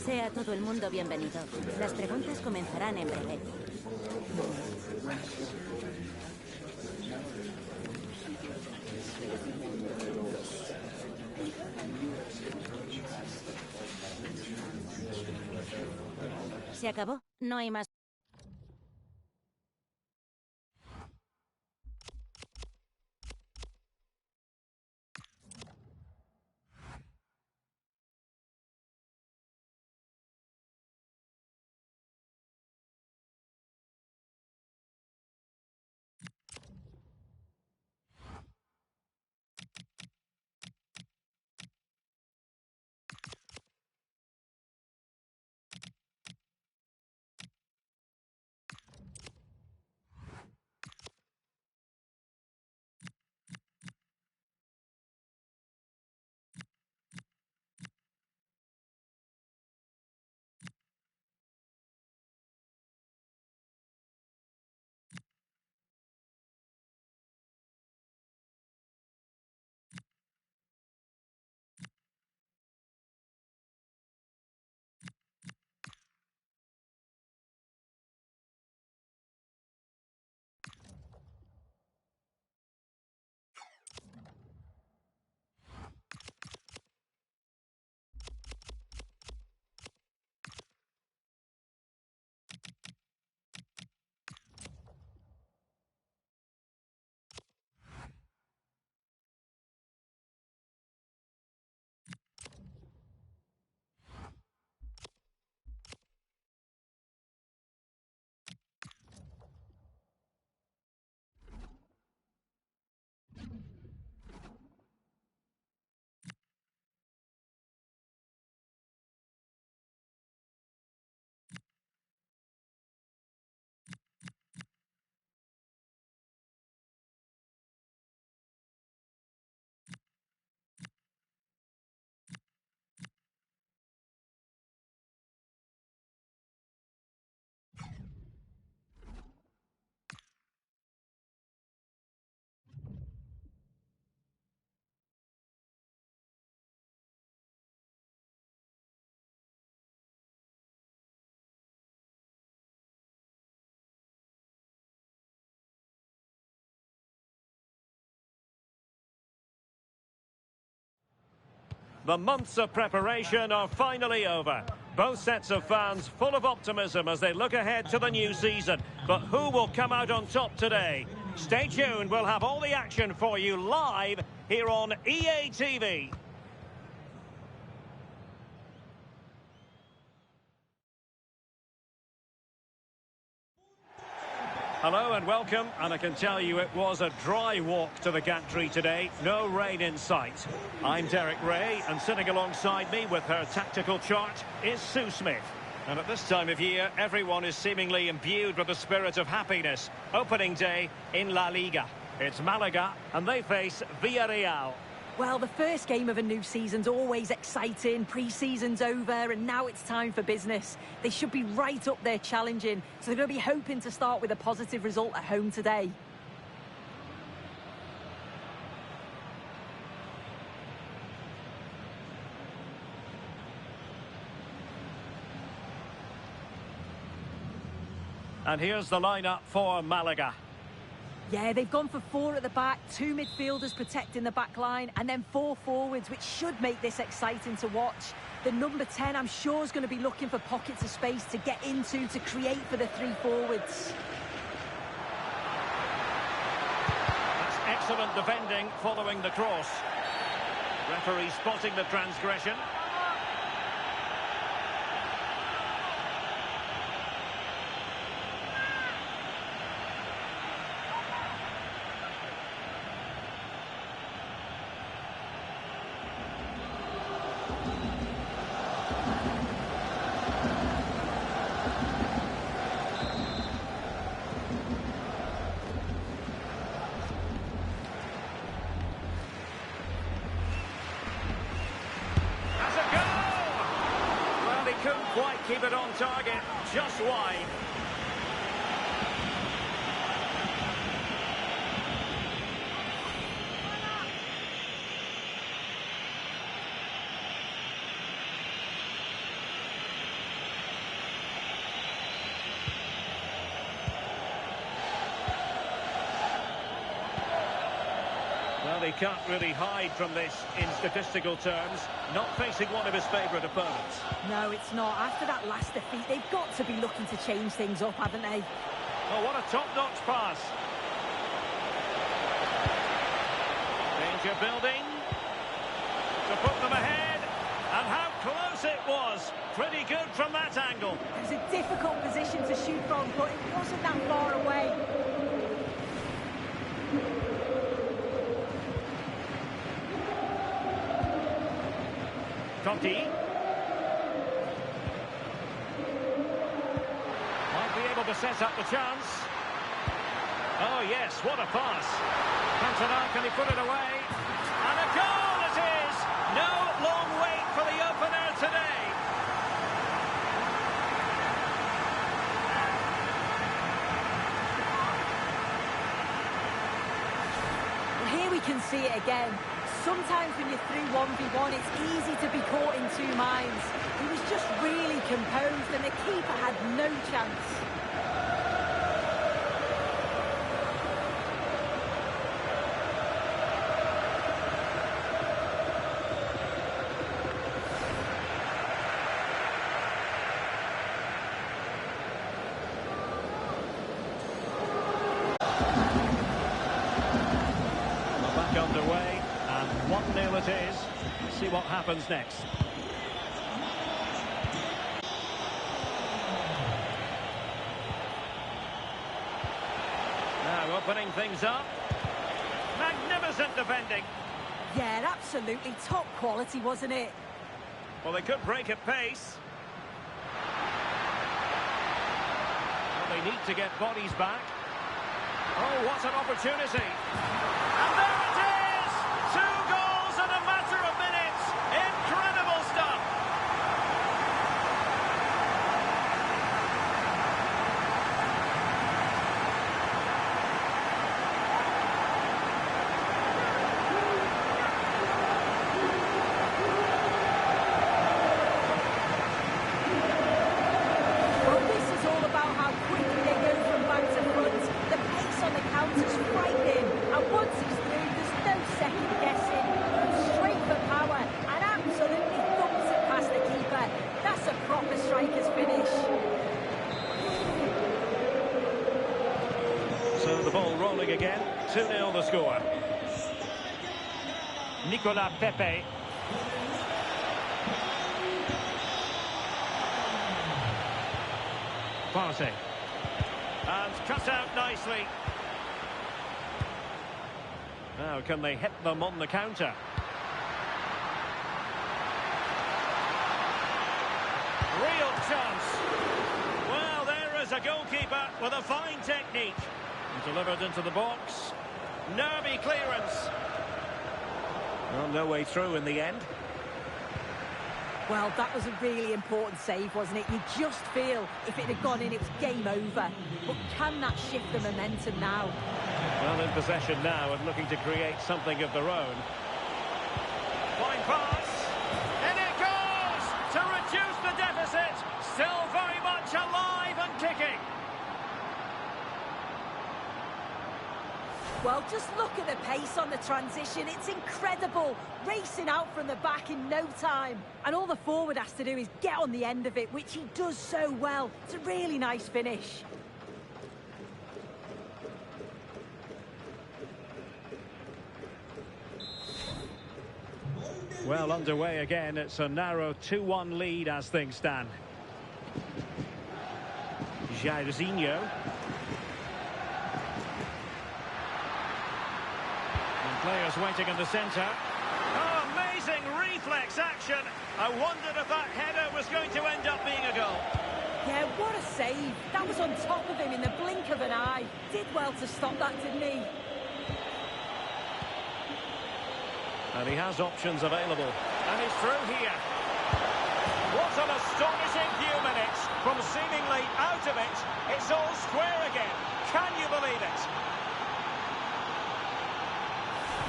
Sea todo el mundo bienvenido. Las preguntas comenzarán en breve. ¿Se acabó? No hay más. The months of preparation are finally over. Both sets of fans full of optimism as they look ahead to the new season. But who will come out on top today? Stay tuned, we'll have all the action for you live here on EA TV. Hello and welcome, and I can tell you it was a dry walk to the gantry today, no rain in sight. I'm Derek Ray, and sitting alongside me with her tactical chart is Sue Smith. And at this time of year, everyone is seemingly imbued with the spirit of happiness. Opening day in La Liga. It's Malaga, and they face Villarreal. Well, the first game of a new season's always exciting. Pre-season's over, and now it's time for business. They should be right up there challenging, so they're going to be hoping to start with a positive result at home today. And here's the lineup for Malaga. Yeah, they've gone for 4 at the back, 2 midfielders protecting the back line, and then 4 forwards, which should make this exciting to watch. The number 10, I'm sure, is going to be looking for pockets of space to get into, to create for the 3 forwards. That's excellent defending following the cross. Referee spotting the transgression. Couldn't quite keep it on target, just wide. Well, he can't really hide from this in statistical terms. Not facing one of his favourite opponents. No, it's not. After that last defeat, they've got to be looking to change things up, haven't they? Oh, what a top-notch pass. Danger building. To put them ahead. And how close it was. Pretty good from that angle. It was a difficult position to shoot from, but it wasn't that far away. Conti. Might be able to set up the chance. Oh yes, what a pass. Cantona, can he put it away? And a goal it is! No long wait for the opener today. Well, here we can see it again. Sometimes when you're through 1v1, it's easy to be caught in two minds. He was just really composed and the keeper had no chance. We're back underway. 1-0 it is. Let's see what happens next. Now opening things up. Magnificent defending. Yeah, absolutely top quality, wasn't it? Well, they could break at pace. Well, they need to get bodies back. Oh, what an opportunity. And there it is! 2 goals in a matter of minutes. Incredible stuff. Well, this is all about how quickly they go from back to front. The pace on the counter's frightening. And once he's through, there's no second guessing. Straight for power and absolutely thumps it past the keeper. That's a proper striker's finish. So the ball rolling again. 2-0 the score. Nicolas Pepe. Partey. And cut out nicely. Now can they hit them on the counter? Real chance. Well, there is a goalkeeper with a fine technique. Delivered into the box. Nervy clearance. Well, no way through in the end. Well, that was a really important save, wasn't it? You just feel if it had gone in, it was game over. But can that shift the momentum now? Well, in possession now and looking to create something of their own. Fine pass. And it goes to reduce the deficit. Still very much alive and kicking. Well, just look at the pace on the transition. It's incredible. Racing out from the back in no time. And all the forward has to do is get on the end of it, which he does so well. It's a really nice finish. Well, underway again. It's a narrow 2-1 lead as things stand. Jairzinho. Players waiting in the centre. Oh, amazing reflex action. I wondered if that header was going to end up being a goal. Yeah, what a save. That was on top of him in the blink of an eye. Did well to stop that, didn't he? And he has options available. And he's through here. What an astonishing few minutes. From seemingly out of it, it's all square again. Can you believe it?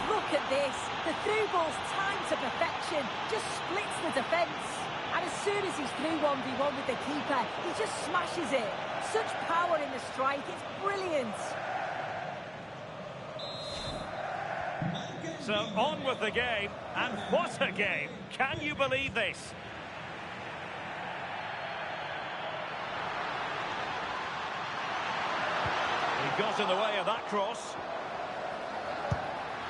Look at this. The through ball's timed to perfection. Just splits the defence. And as soon as he's through 1v1 with the keeper, he just smashes it. Such power in the strike. It's brilliant. So on with the game, and what a game! Can you believe this? He got in the way of that cross.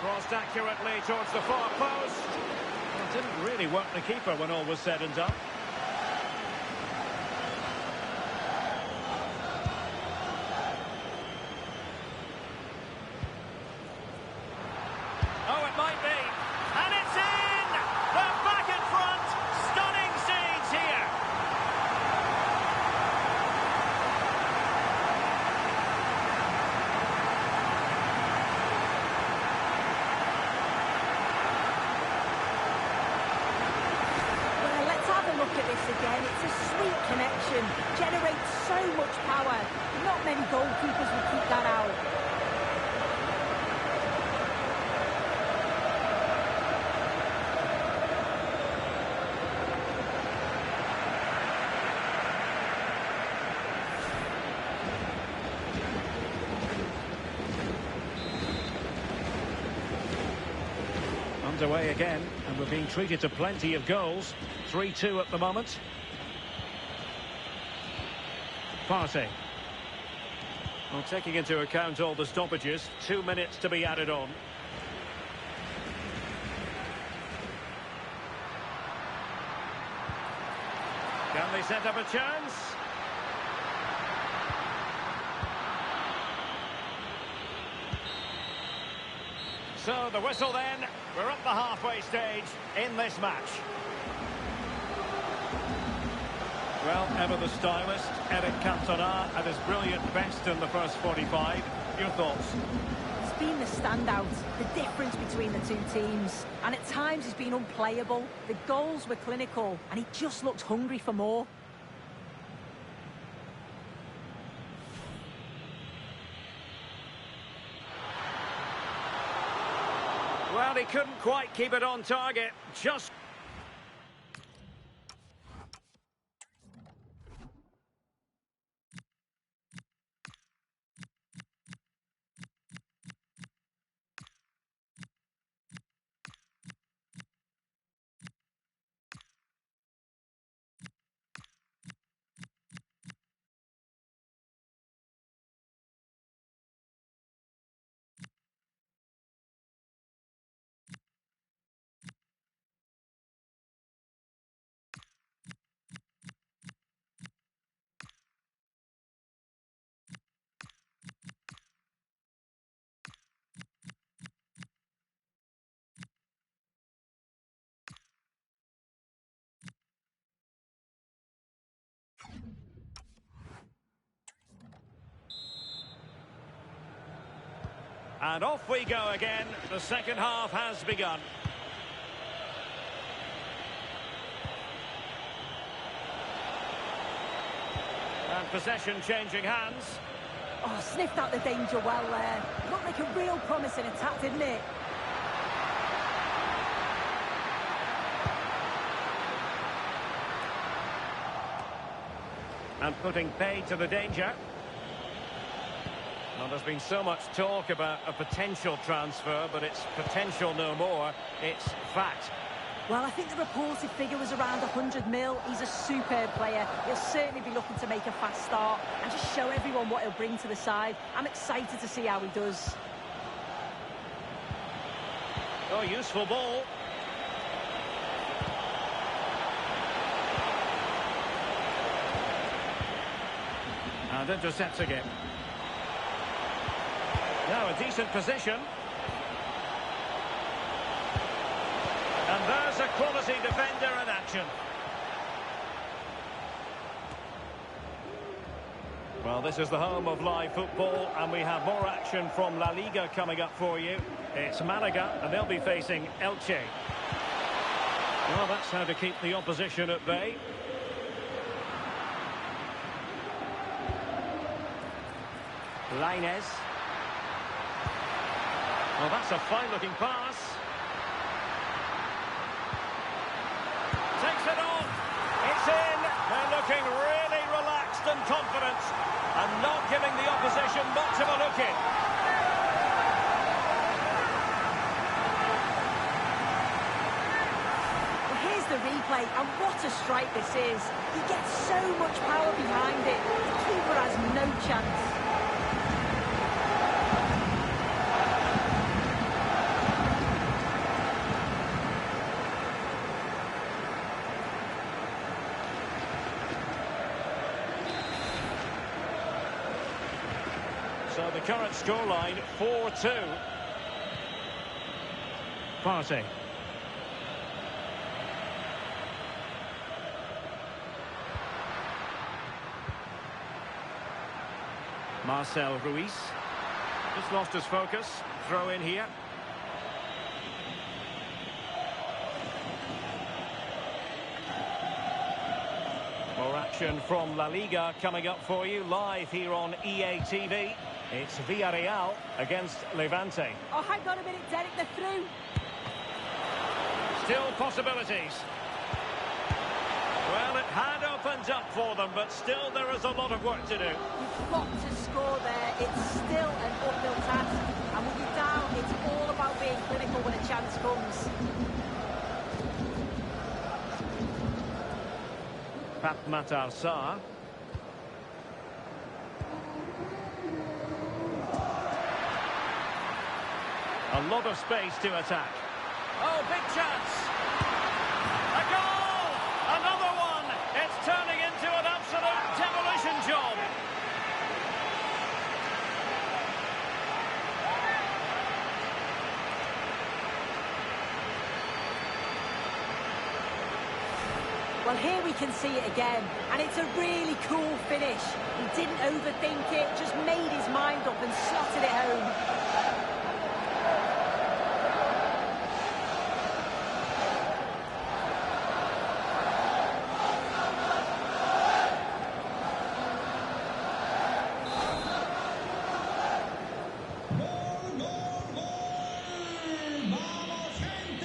Crossed accurately towards the far post. Well, it didn't really work the keeper when all was said and done. Oh, it might be. And it's in! They're back in front! Stunning scenes here! Well, let's have a look at this again. It's a sweet connection. Generates so much power. Not many goalkeepers will keep that out. Underway again, and we're being treated to plenty of goals. 3-2 at the moment. Partey. Well, taking into account all the stoppages, 2 minutes to be added on. Can they set up a chance? So the whistle then, we're at the halfway stage in this match. Well, ever the stylist, Eric Cantona at his brilliant best in the first 45. Your thoughts? It's been the standout, the difference between the two teams. And at times he's been unplayable. The goals were clinical, and he just looked hungry for more. Well, he couldn't quite keep it on target. Just... And off we go again. The second half has begun. And possession changing hands. Oh, sniffed out the danger well there. Looked like a real promising attack, didn't it? And putting paid to the danger. Well, there's been so much talk about a potential transfer, but it's potential no more. It's fact. Well, I think the reported figure was around 100 mil. He's a superb player. He'll certainly be looking to make a fast start and just show everyone what he'll bring to the side. I'm excited to see how he does. Oh, useful ball. And intercepts again. Now a decent position. And there's a quality defender in action. Well, this is the home of live football, and we have more action from La Liga coming up for you. It's Malaga, and they'll be facing Elche. Well, that's how to keep the opposition at bay. Lainez. Well, that's a fine-looking pass. Takes it on. It's in. They're looking really relaxed and confident and not giving the opposition much of a look in. replay, and what a strike this is. He gets so much power behind it. The keeper has no chance. So the current scoreline, 4-2. Partey. Marcel Ruiz. Just lost his focus. Throw in here. More action from La Liga coming up for you live here on EA TV. It's Villarreal against Levante. Oh, hang on a minute, Derek, they're through. Still possibilities. Well, it had opened up for them, but still there is a lot of work to do. You've got to score there. It's still an uphill task. And when you're down, it's all about being clinical when a chance comes. Pat Matar Sarr. A lot of space to attack. Oh, big chance. A goal! Another one! It's turning into an absolute demolition job. Well, here we can see it again, and it's a really cool finish. He didn't overthink it, just made his mind up and slotted it home.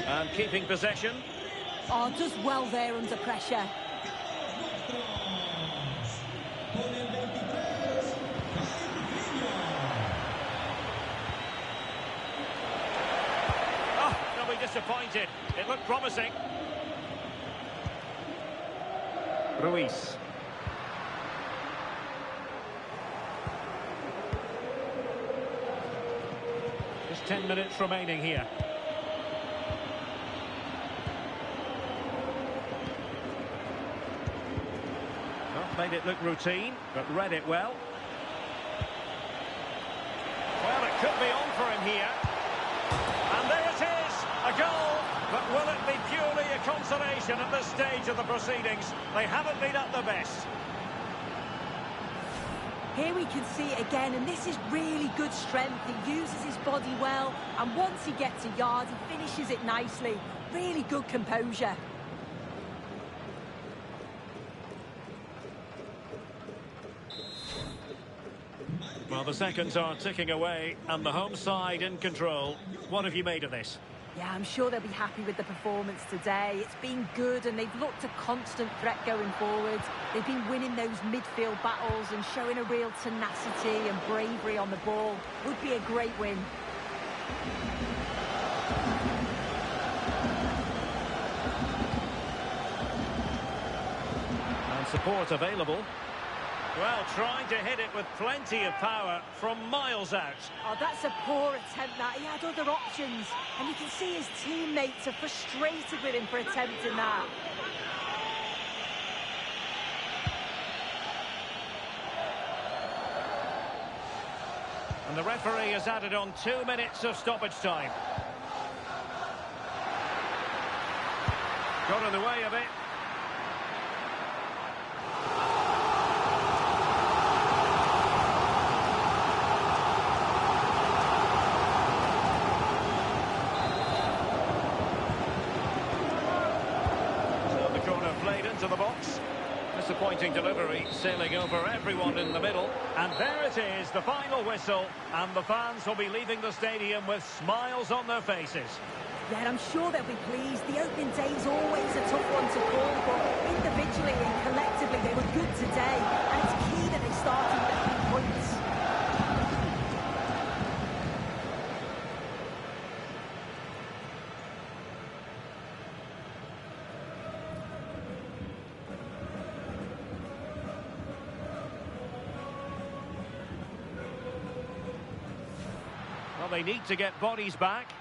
And keeping possession. Oh, does well there under pressure. Oh, they'll be disappointed. It looked promising. Ruiz. Just 10 minutes remaining here. Made it look routine, but read it well. Well, it could be on for him here. And there it is, a goal. But will it be purely a consolation at this stage of the proceedings? They haven't been at their best. Here we can see it again, and this is really good strength. He uses his body well, and once he gets a yard, he finishes it nicely. Really good composure. Well, the seconds are ticking away, and the home side in control. What have you made of this? Yeah, I'm sure they'll be happy with the performance today. It's been good, and they've looked a constant threat going forward. They've been winning those midfield battles and showing a real tenacity and bravery on the ball. Would be a great win. And support available. Well, trying to hit it with plenty of power from miles out. Oh, that's a poor attempt, that. He had other options. And you can see his teammates are frustrated with him for attempting that. And the referee has added on 2 minutes of stoppage time. Got in the way of it. To the box. Disappointing delivery, sailing over everyone in the middle. And there it is, the final whistle. And the fans will be leaving the stadium with smiles on their faces. Yeah, and I'm sure they'll be pleased. The opening day is always a tough one to call, but individually and collectively they were good today. And it's key that they started with 3 points. they need to get bodies back.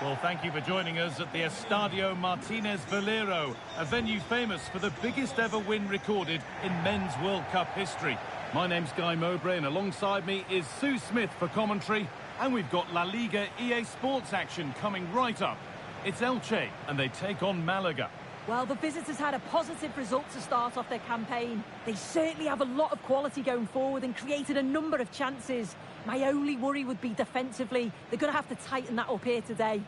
Well, thank you for joining us at the Estadio Martínez Valero, a venue famous for the biggest ever win recorded in men's World Cup history. My name's Guy Mowbray, and alongside me is Sue Smith for commentary, and we've got La Liga EA Sports action coming right up. It's Elche, and they take on Malaga. Well, the visitors had a positive result to start off their campaign. They certainly have a lot of quality going forward and created a number of chances. My only worry would be defensively. They're going to have to tighten that up here today.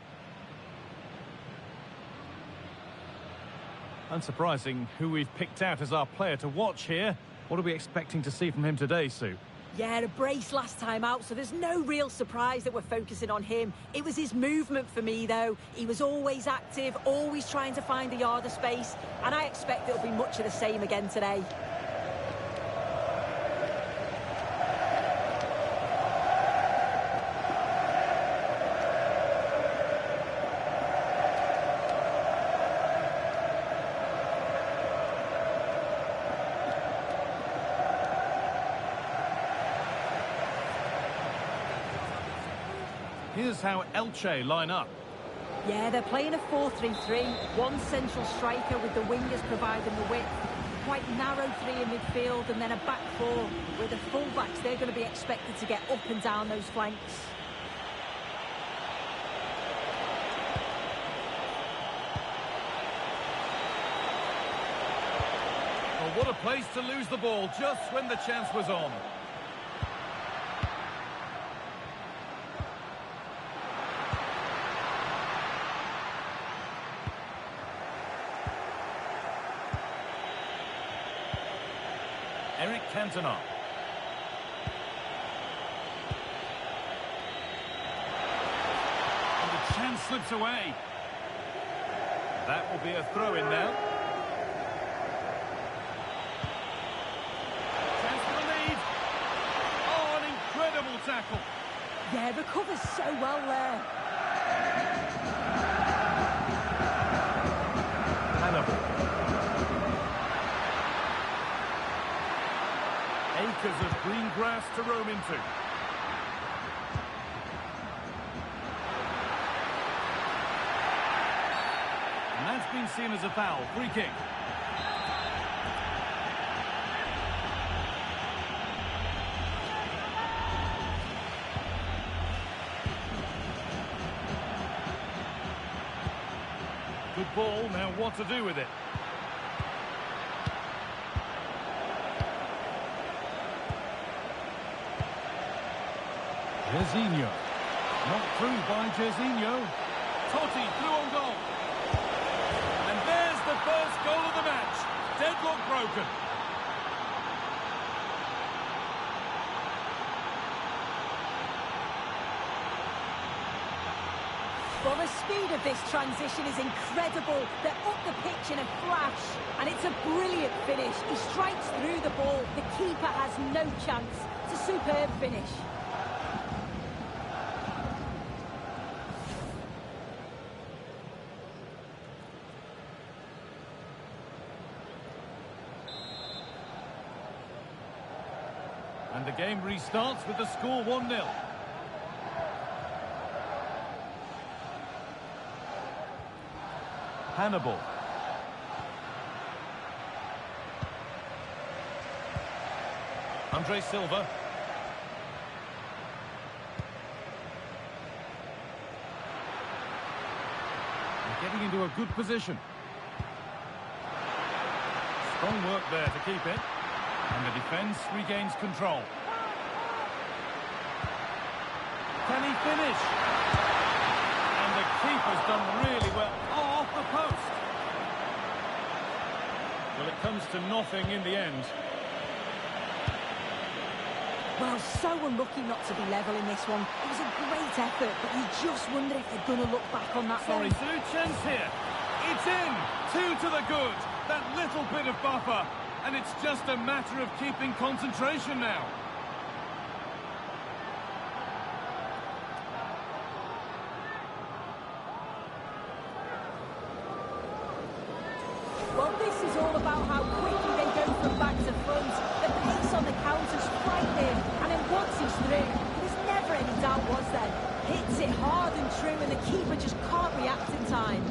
Unsurprising who we've picked out as our player to watch here. What are we expecting to see from him today, Sue? Yeah, a brace last time out, so there's no real surprise that we're focusing on him. It was his movement for me, though. He was always active, always trying to find a yard of space, and I expect it'll be much of the same again today. Here's how Elche line up. Yeah, they're playing a 4-3-3. One central striker with the wingers providing the width. Quite narrow three in midfield, and then a back four where the fullbacks, they're going to be expected to get up and down those flanks. Well, what a place to lose the ball just when the chance was on. Cantona. And the chance slips away. That will be a throw-in now. Chance for the lead. Oh, an incredible tackle. Yeah, recovers so well there. acres of green grass to roam into. And that's been seen as a foul. Free kick. Good ball, now what to do with it? Jorginho. Knocked through by Jorginho. Totti through on goal. And there's the first goal of the match. Deadlock broken. Well, the speed of this transition is incredible. They're up the pitch in a flash, and it's a brilliant finish. He strikes through the ball. The keeper has no chance. It's a superb finish. And the game restarts with the score 1-0. Hannibal. Andre Silva. They're getting into a good position. Strong work there to keep it. And the defence regains control. Can he finish? And the keeper's done really well. Oh, off the post. Well, it comes to nothing in the end. Well, so unlucky not to be level in this one. It was a great effort, but you just wonder if they're going to look back on that. Sorry, Sue, chance here. It's in. 2 to the good. That little bit of buffer. And it's just a matter of keeping concentration now. Well, this is all about how quickly they go from back to front. The pace on the counter's frightening. And then once he's through, there's never any doubt, was there? Hits it hard and true, and the keeper just can't react in time.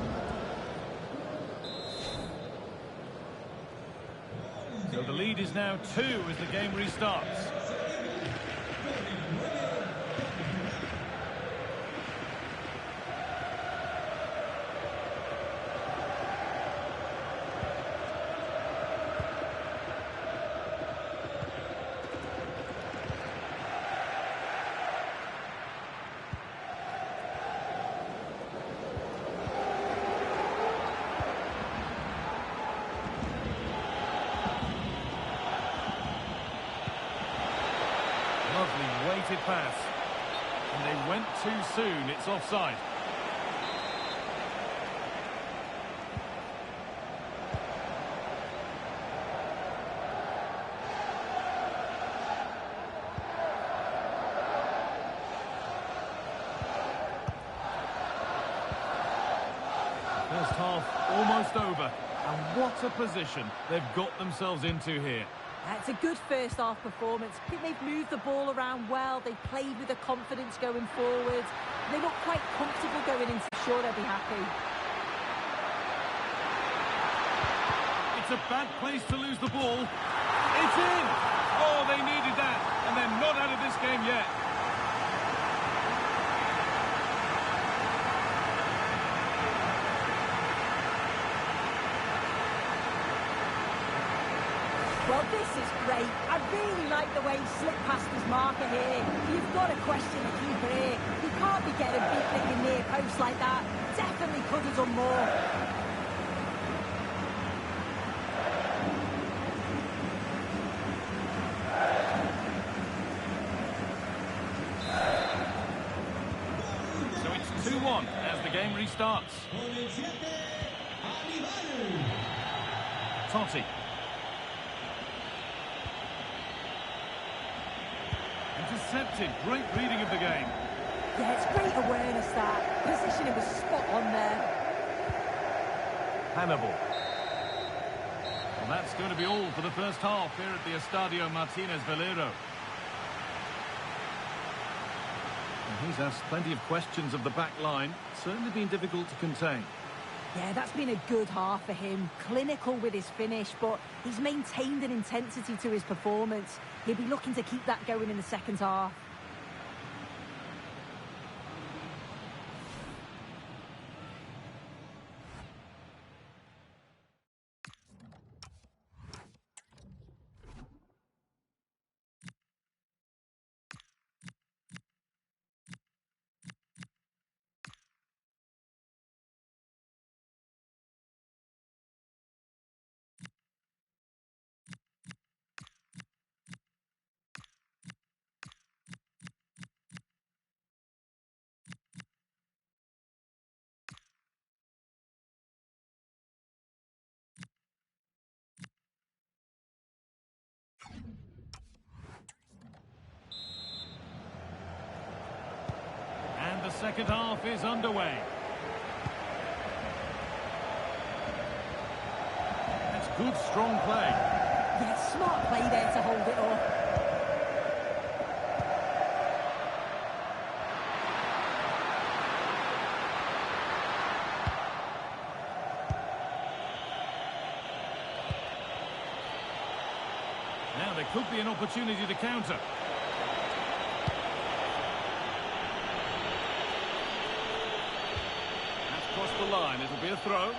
So the lead is now 2 as the game restarts. Lovely weighted pass. And they went too soon. It's offside. First half almost over. And what a position they've got themselves into here. It's a good first half performance. I think they've moved the ball around well. They played with the confidence going forward. They look quite comfortable going into. Sure, they'll be happy. It's a bad place to lose the ball. It's in! Oh, they needed that. And they're not out of this game yet. Well, this is great. I really like the way he slipped past his marker here. You've got to question the keeper here. He can't be getting beat licking near post like that. Definitely could have done more. So it's 2-1 as the game restarts. Totti. Intercepted. Great reading of the game. Yeah, it's great awareness that. Positioning was spot on there. Hannibal. Well, that's going to be all for the first half here at the Estadio Martínez Valero. And he's asked plenty of questions of the back line. Certainly been difficult to contain. Yeah, that's been a good half for him. Clinical with his finish, but he's maintained an intensity to his performance. He'll be looking to keep that going in the second half. The second half is underway. That's good, strong play. Yeah, smart play there to hold it up. Now there could be an opportunity to counter. Across the line, it'll be a throw.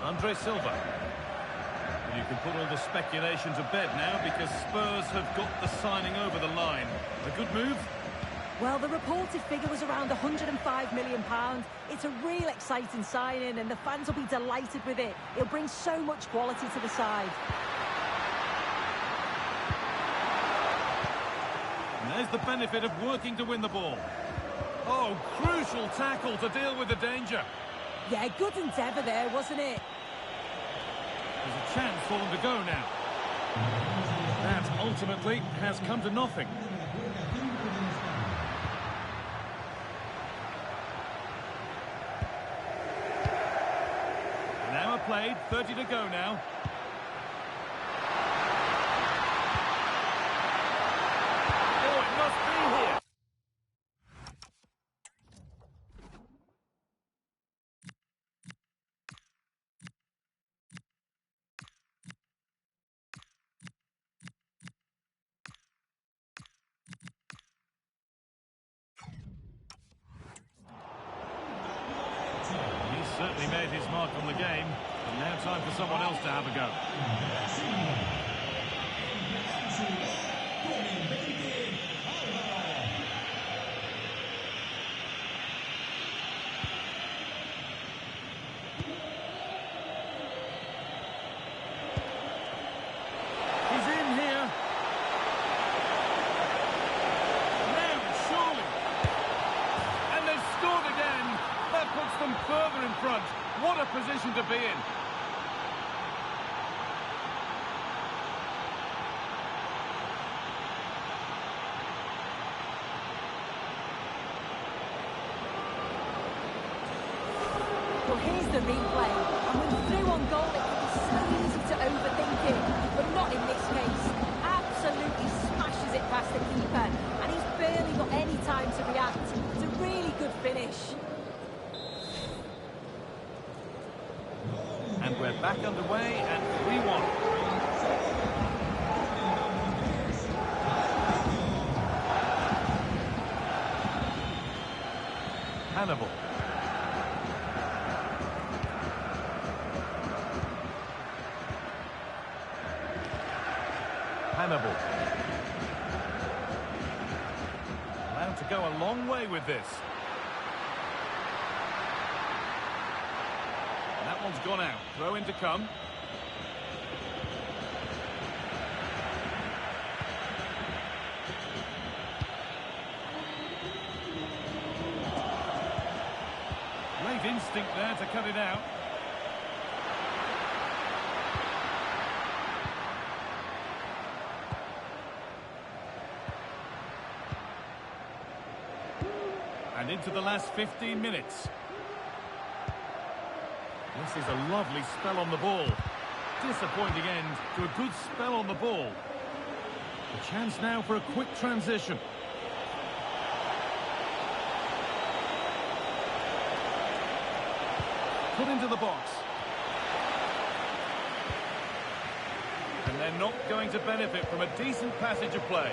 Andre Silva. You can put all the speculation to bed now because Spurs have got the signing over the line. A good move? Well, the reported figure was around £105 million. It's a real exciting signing and the fans will be delighted with it. It'll bring so much quality to the side. And there's the benefit of working to win the ball. Oh, crucial tackle to deal with the danger. Yeah, good endeavour there, wasn't it? There's a chance for them to go now. That ultimately has come to nothing. Played, 30 to go now. Oh, it must be here. He's certainly made his mark on the game. Now time for someone else to have a go. He's in here. Now, surely. And they've scored again. That puts them further in front. What a position to be in. Well, here's the replay, and when through on goal, it can be so easy to overthink it, but not in this case. Absolutely smashes it past the keeper, and he's barely got any time to react. It's a really good finish. And we're back underway at 3-1. Hannibal. Hannibal. Allowed to go a long way with this. And that one's gone out. Throw in to come. Great instinct there to cut it out. And into the last 15 minutes. This is a lovely spell on the ball. Disappointing end to a good spell on the ball. A chance now for a quick transition. Put into the box. And they're not going to benefit from a decent passage of play.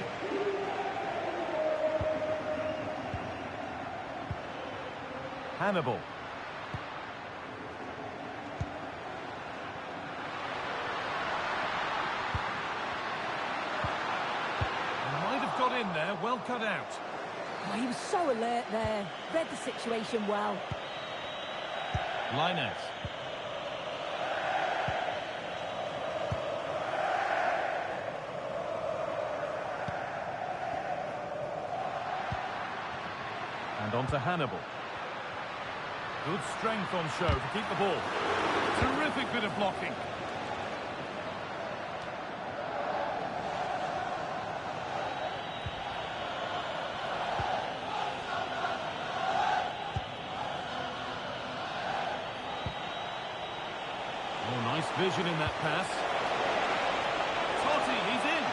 Hannibal. Might have got in there, well cut out. Oh, he was so alert there. Read the situation well. Linez. And on to Hannibal. Good strength on show to keep the ball. Terrific bit of blocking. Oh, nice vision in that pass. Totti, he's in.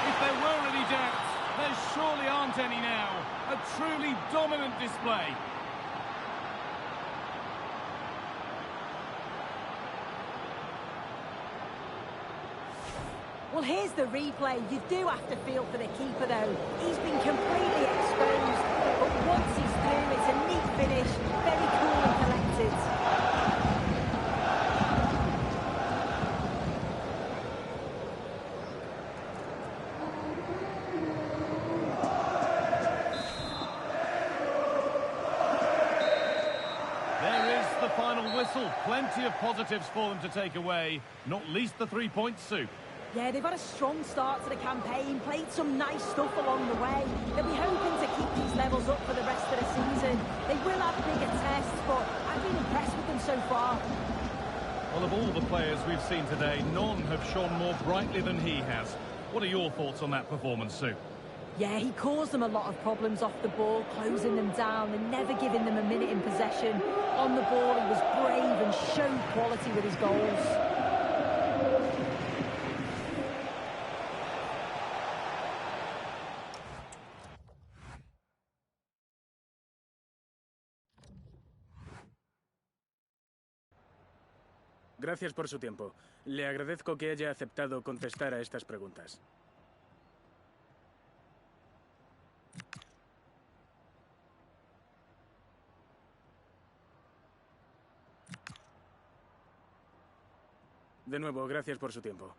If there were any doubts, there surely aren't any now. A truly dominant display. Well, here's the replay. You do have to feel for the keeper, though. He's been completely exposed. But once he's through, it's a neat finish. Very cool and collected. Plenty of positives for them to take away, not least the 3 points, Sue. Yeah, they've had a strong start to the campaign, played some nice stuff along the way. They'll be hoping to keep these levels up for the rest of the season. They will have bigger tests, but I've been impressed with them so far. Well, of all the players we've seen today, none have shone more brightly than he has. What are your thoughts on that performance, Sue? Yeah, he caused them a lot of problems off the ball, closing them down and never giving them a minute in possession. On the ball, he was brave and showed quality with his goals. Gracias por su tiempo. Le agradezco que haya aceptado contestar a estas preguntas. De nuevo, gracias por su tiempo.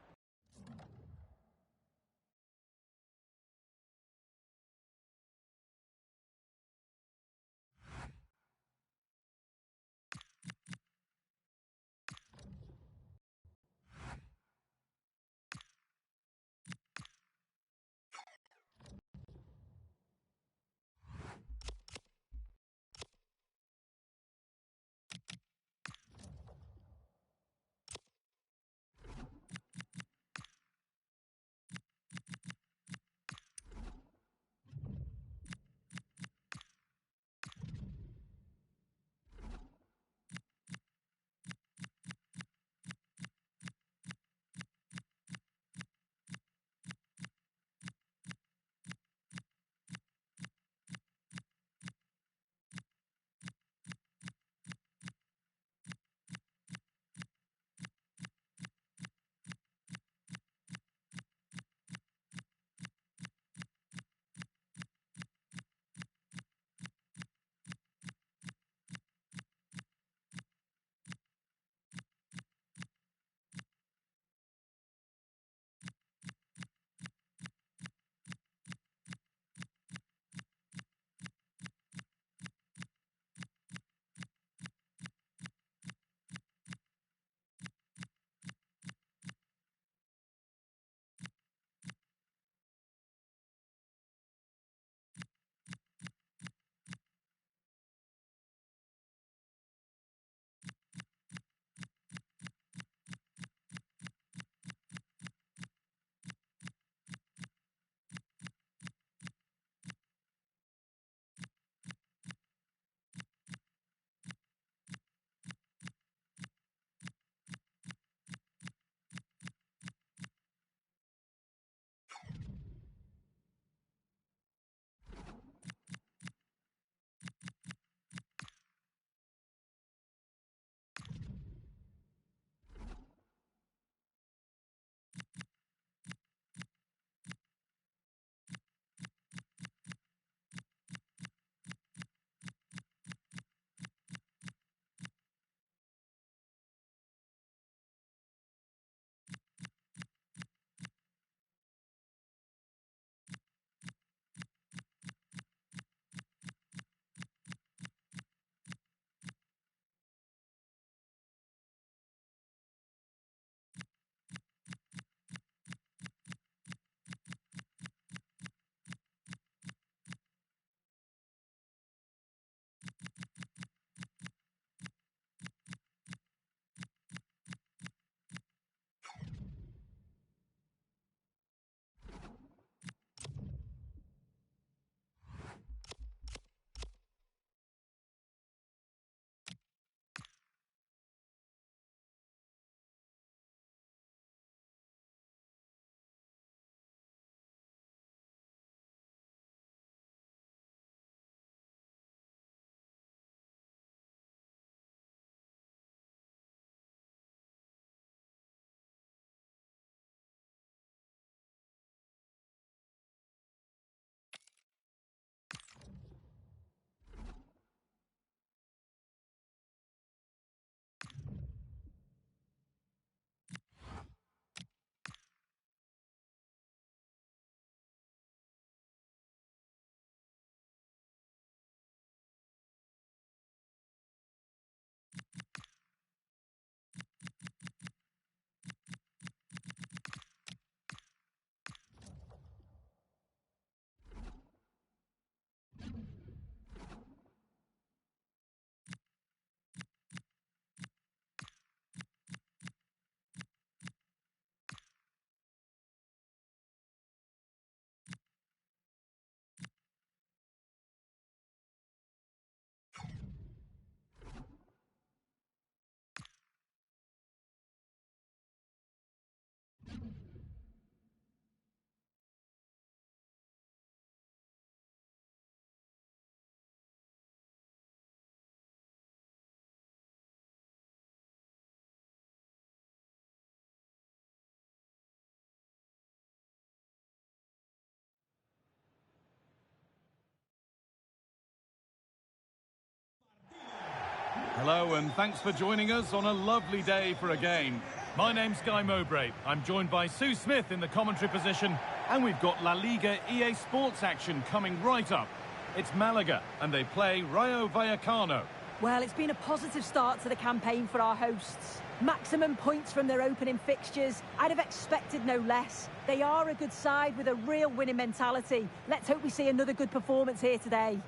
Hello and thanks for joining us on a lovely day for a game. My name's Guy Mowbray. I'm joined by Sue Smith in the commentary position, and we've got La Liga EA Sports action coming right up. It's Malaga and they play Rayo Vallecano. Well, it's been a positive start to the campaign for our hosts. Maximum points from their opening fixtures. I'd have expected no less. They are a good side with a real winning mentality. Let's hope we see another good performance here today.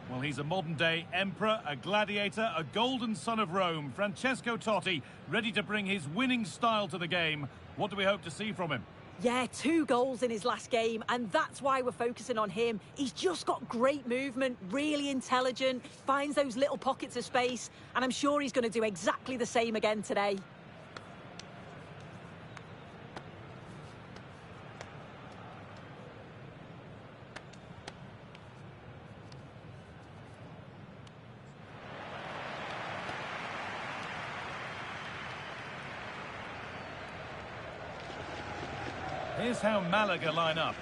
Well, he's a modern-day emperor, a gladiator, a golden son of Rome. Francesco Totti, ready to bring his winning style to the game. What do we hope to see from him? Yeah, 2 goals in his last game, and that's why we're focusing on him. He's just got great movement, really intelligent, finds those little pockets of space, and I'm sure he's going to do exactly the same again today. Here's how Malaga line up.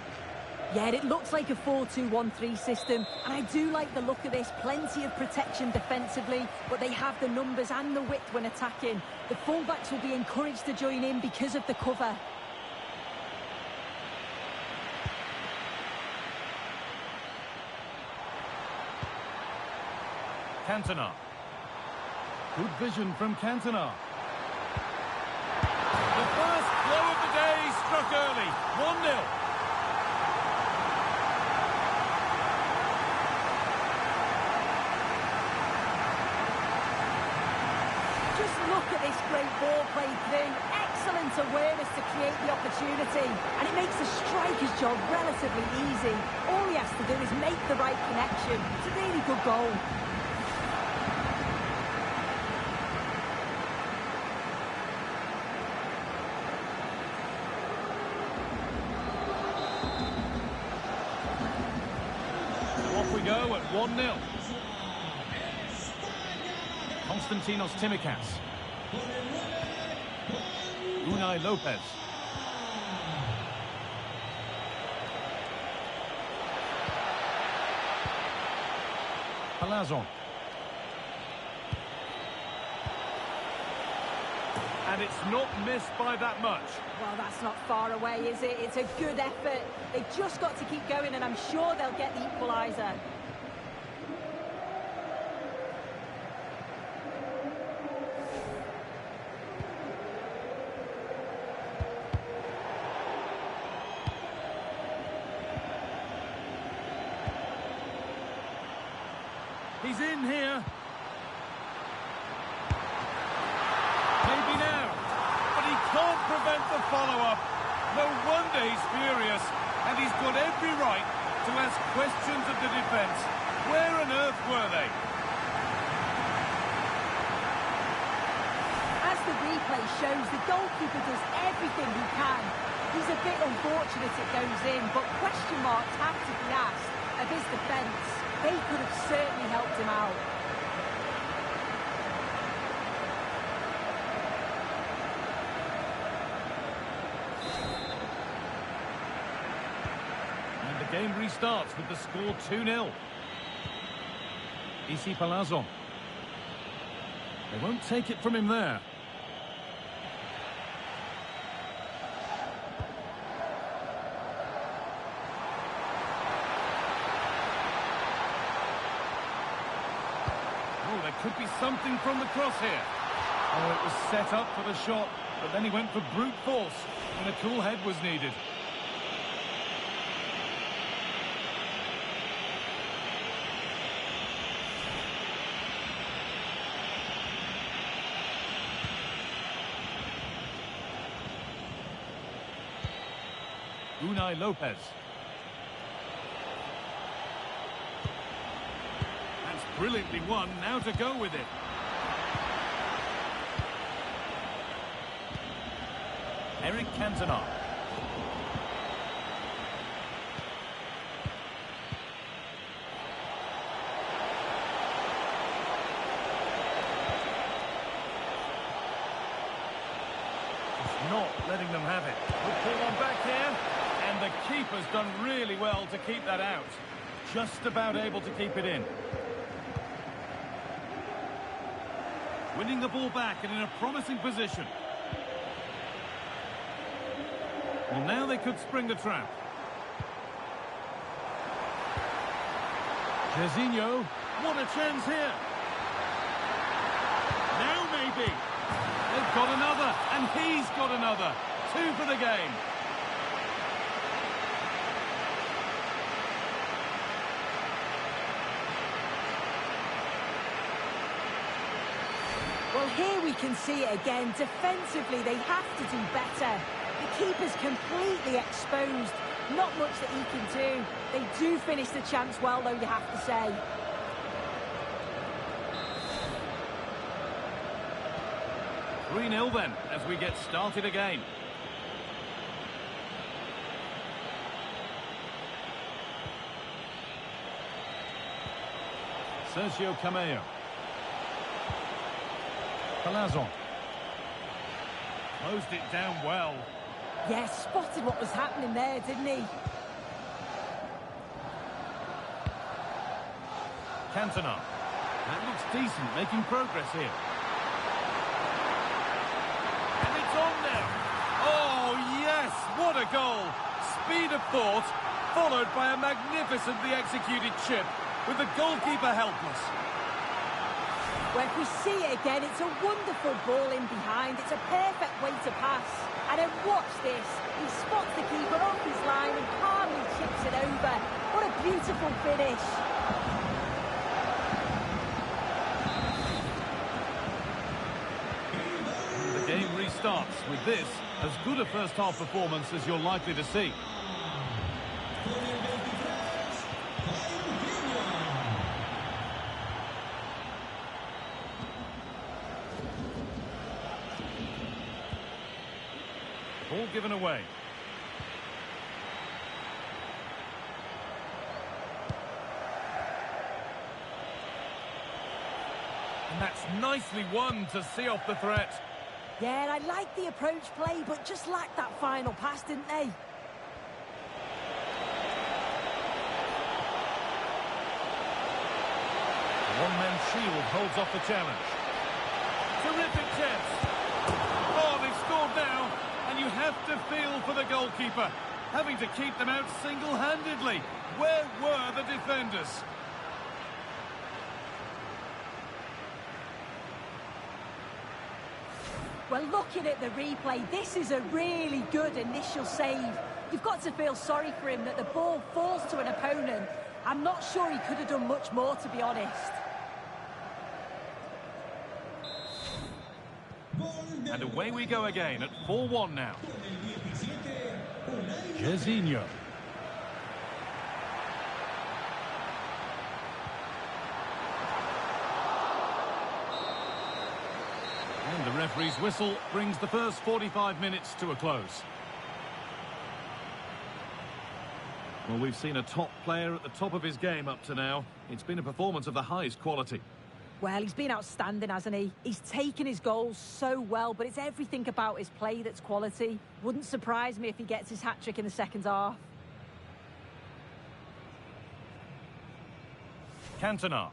Yeah, it looks like a 4-2-1-3 system, and I do like the look of this. Plenty of protection defensively, but they have the numbers and the width when attacking. The fullbacks will be encouraged to join in because of the cover. Cantona. Good vision from Cantona. The first blow of the day struck early. 1-0. Just look at this great ball played through. Excellent awareness to create the opportunity. And it makes the striker's job relatively easy. All he has to do is make the right connection. It's a really good goal. We go at 1-0. Konstantinos Tsimikas. Unai Lopez. Palazon. And it's not missed by that much. Well, that's not far away, is it? It's a good effort. They've just got to keep going, and I'm sure they'll get the equaliser. He's in here. Maybe now. But he can't prevent the follow-up. No wonder he's furious. And he's got every right to ask questions of the defence. Where on earth were they? As the replay shows, the goalkeeper does everything he can. He's a bit unfortunate it goes in, but question marks have to be asked of his defence. They could have certainly helped him out. And the game restarts with the score 2-0. Isi Palazon. They won't take it from him there. There could be something from the cross here. Oh, it was set up for the shot, but then he went for brute force, and a cool head was needed. Unai Lopez. Brilliantly won, now to go with it. Eric Cantona. Just not letting them have it. Good pull on back here. And the keeper's done really well to keep that out. Just about able to keep it in. Winning the ball back and in a promising position. Well, now they could spring the trap. Jorginho, what a chance here. Now maybe. They've got another, and he's got another. 2 for the game. Well, here we can see it again. Defensively, they have to do better. The keeper's completely exposed. Not much that he can do. They do finish the chance well, though, you have to say. Three-0 then, as we get started again. Sergio Cameo. Palazzo. Closed it down well. Yeah, spotted what was happening there, didn't he? Cantona. That looks decent, making progress here. And it's on now. Oh, yes, what a goal. Speed of thought, followed by a magnificently executed chip, with the goalkeeper helpless. Well, if we see it again, it's a wonderful ball in behind. It's a perfect way to pass. And then watch this. He spots the keeper off his line and calmly chips it over. What a beautiful finish. And the game restarts with this, as good a first-half performance as you're likely to see. Ball given away. And that's nicely won to see off the threat. Yeah, I like the approach play, but just lacked that final pass, didn't they? One-man shield holds off the challenge. Terrific chance. Oh, they've scored now. And you have to feel for the goalkeeper, having to keep them out single-handedly. Where were the defenders? Well, looking at the replay, this is a really good initial save. You've got to feel sorry for him that the ball falls to an opponent. I'm not sure he could have done much more, to be honest. And away we go again at 4-1 now. Jorginho. And the referee's whistle brings the first 45 minutes to a close. Well, we've seen a top player at the top of his game up to now. It's been a performance of the highest quality. Well, he's been outstanding, hasn't he? He's taken his goals so well, but it's everything about his play that's quality. Wouldn't surprise me if he gets his hat-trick in the second half. Cantona.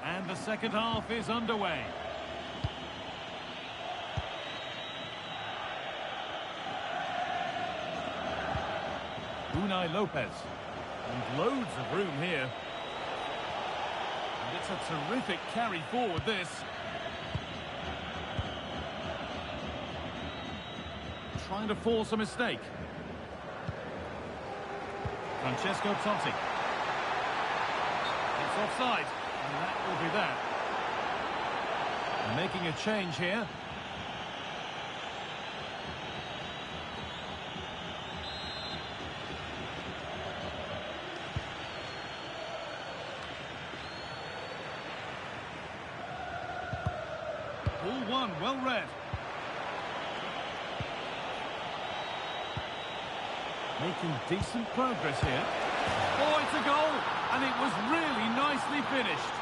And the second half is underway. Unai Lopez. And loads of room here. And it's a terrific carry forward, this. trying to force a mistake. Francesco Totti. It's offside, and that will be that. Making a change here. Ball one, well read. Making decent progress here. Oh, it's a goal! And it was really nicely finished.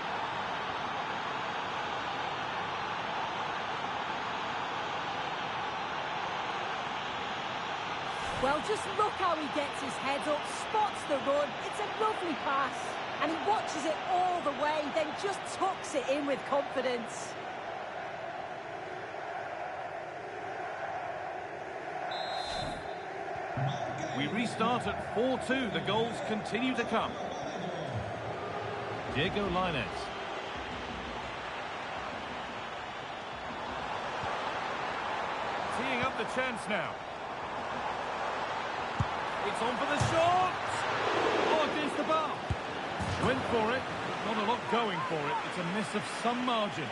Well, just look how he gets his head up, spots the run. It's a lovely pass. And he watches it all the way, then just tucks it in with confidence. We restart at 4-2. The goals continue to come. Diego Lainez. Teeing up the chance now. It's on for the shot! Oh, against the bar. Went for it, but not a lot going for it. It's a miss of some margin.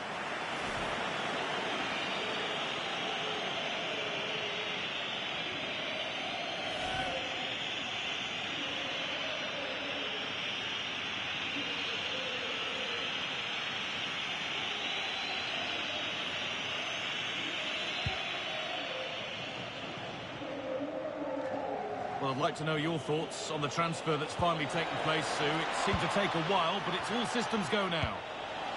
Well, I'd like to know your thoughts on the transfer that's finally taken place, Sue. It seemed to take a while, but it's all systems go now.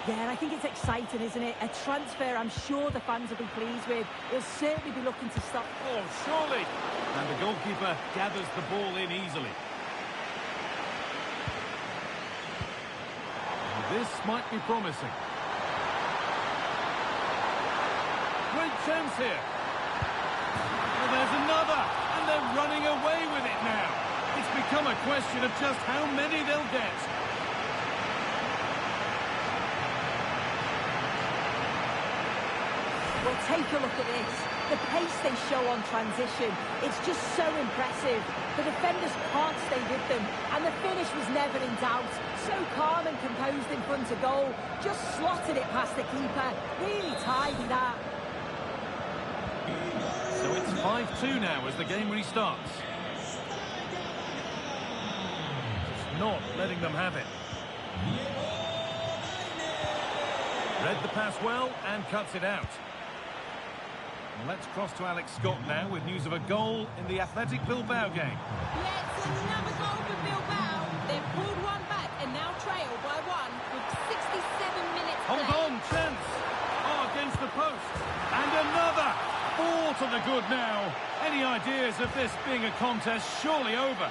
Yeah, I think it's exciting, isn't it? A transfer I'm sure the fans will be pleased with. He'll certainly be looking to stop. Oh, surely! And the goalkeeper gathers the ball in easily. And this might be promising. Great chance here. And there's another! And they're running away with it now. It's become a question of just how many they'll get. Well, take a look at this. The pace they show on transition, it's just so impressive. The defenders can't stay with them, and the finish was never in doubt. So calm and composed in front of goal. Just slotted it past the keeper. Really tidy that. So it's 5-2 now as the game restarts. Just not letting them have it. Read the pass well and cuts it out. Well, let's cross to Alex Scott now with news of a goal in the Athletic Bilbao game. Yes, another goal for Bilbao. They've pulled one back and now trail by one with 67 minutes Hold left. on, chance. Oh, against the post. And another. 4 to the good now. Any ideas of this being a contest surely over?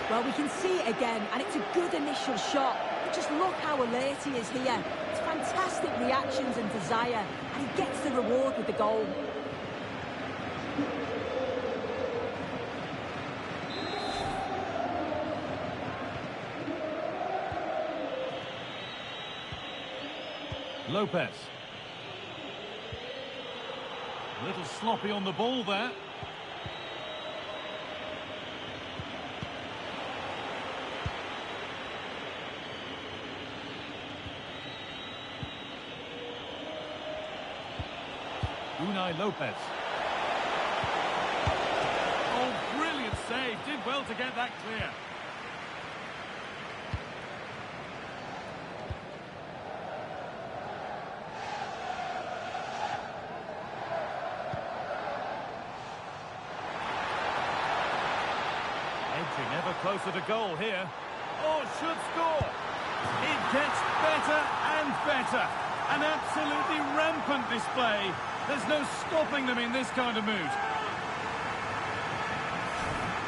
Well, we can see it again, and it's a good initial shot. But just look how alert he is here. It's fantastic reactions and desire, and he gets the reward with the goal. Lopez. A little sloppy on the ball there. Unai Lopez. Oh, brilliant save. Did well to get that clear. Edging ever closer to goal here. Oh, should score. It gets better and better. An absolutely rampant display. There's no stopping them in this kind of mood.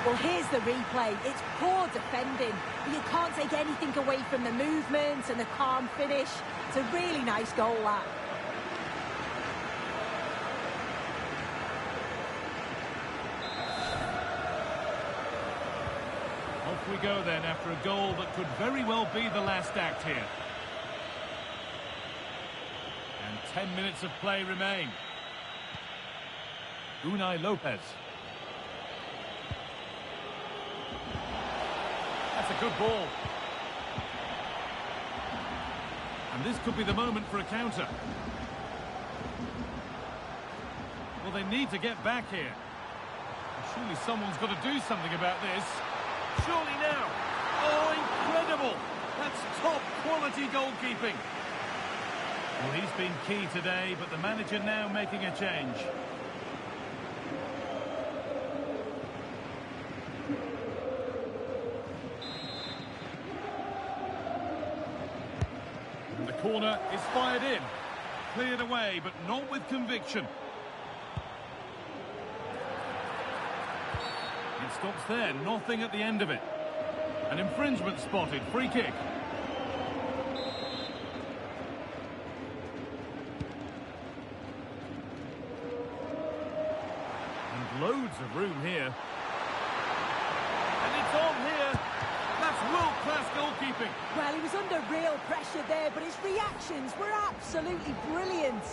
Well, here's the replay. It's poor defending, but you can't take anything away from the movement and the calm finish. It's a really nice goal, that. we go then after a goal that could very well be the last act here. And 10 minutes of play remain. Unai Lopez. That's a good ball. And this could be the moment for a counter. Well, they need to get back here. Surely someone's got to do something about this. Surely now. Oh, incredible. That's top quality goalkeeping. Well, he's been key today, but the manager now making a change. And the corner is fired in. Cleared away, but not with conviction. It stops there, nothing at the end of it. An infringement spotted, free kick. And loads of room here. And it's on here. That's world-class goalkeeping. Well, he was under real pressure there, but his reactions were absolutely brilliant.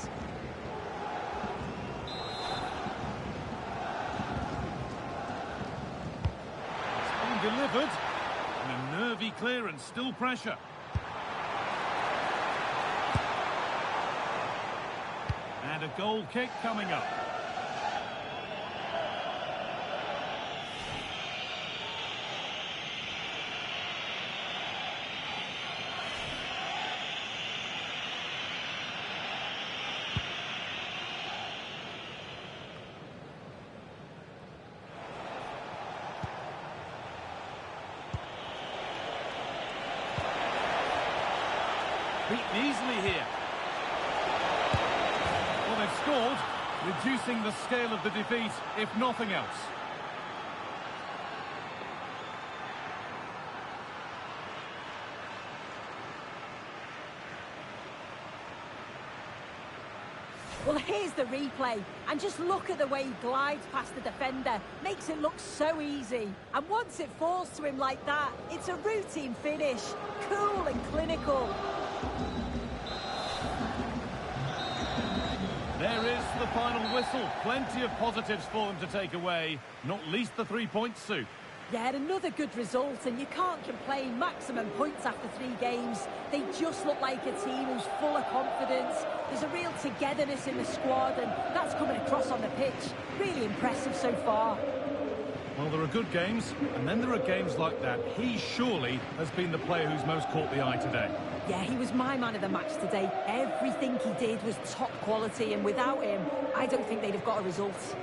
Delivered, and a nervy clearance, still pressure. And a goal kick coming up. Beaten easily here. Well, they've scored, reducing the scale of the defeat, if nothing else. Well, here's the replay, and just look at the way he glides past the defender. Makes it look so easy. And once it falls to him like that, it's a routine finish. Cool and clinical. There is the final whistle. Plenty of positives for them to take away, not least the 3 points, Sue. Yeah, another good result, and you can't complain. Maximum points after 3 games. They just look like a team who's full of confidence. There's a real togetherness in the squad, and that's coming across on the pitch. Really impressive so far. Well, there are good games, and then there are games like that. He surely has been the player who's most caught the eye today. Yeah, he was my man of the match today. Everything he did was top quality, and without him, I don't think they'd have got a result.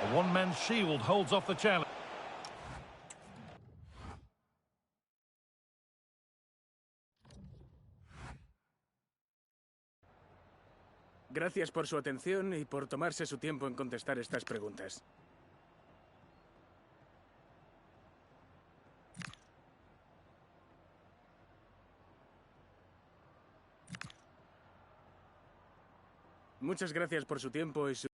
A one-man shield holds off the challenge. Gracias por su atención y por tomarse su tiempo en contestar estas preguntas. Muchas gracias por su tiempo y su...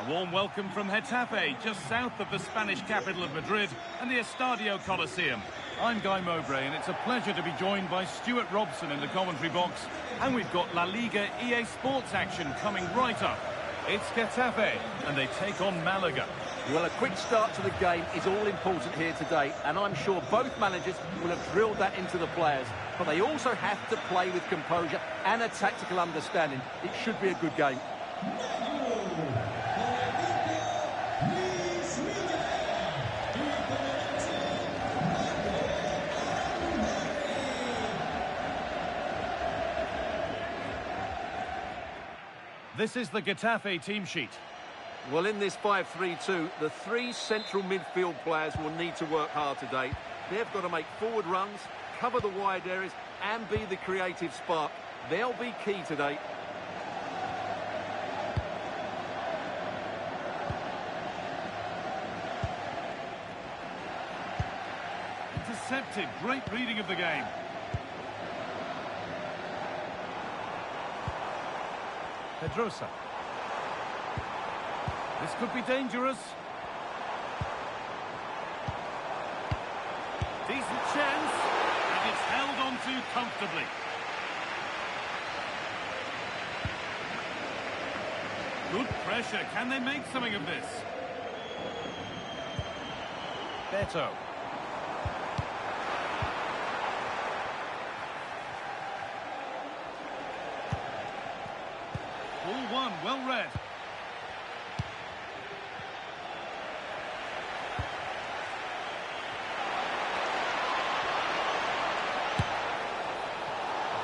A warm welcome from Getafe, just south of the Spanish capital of Madrid and the Estadio Coliseum. I'm Guy Mowbray, and it's a pleasure to be joined by Stuart Robson in the commentary box. And we've got La Liga EA Sports action coming right up. It's Getafe, and they take on Malaga. Well, a quick start to the game is all important here today, and I'm sure both managers will have drilled that into the players. But they also have to play with composure and a tactical understanding. It should be a good game. This is the Getafe team sheet. Well, in this 5-3-2, the three central midfield players will need to work hard today. They've got to make forward runs, cover the wide areas, and be the creative spark. They'll be key today. Intercepted. Great reading of the game. Pedrosa. This could be dangerous. Decent chance, and it's held on to comfortably. Good pressure. Can they make something of this? Beto. Ball one, well read.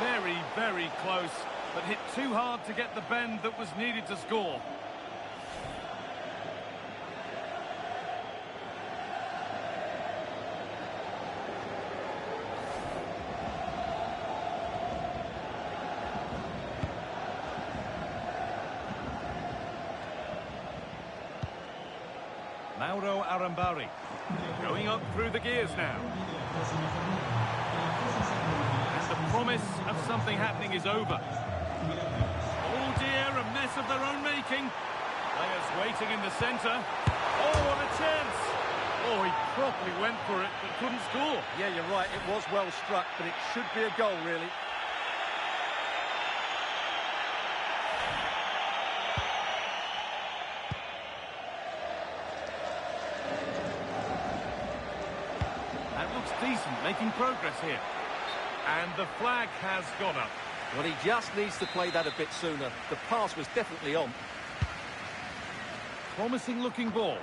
Very, very close, but hit too hard to get the bend that was needed to score. Mauro Arambari going up through the gears now. And the promise of something happening is over. Oh dear, a mess of their own making. Players waiting in the centre. Oh, what a chance! Oh, he properly went for it, but couldn't score. Yeah, you're right. It was well struck, but it should be a goal, really. Decent, making progress here. And the flag has gone up. Well, he just needs to play that a bit sooner. The pass was definitely on. Promising looking ball.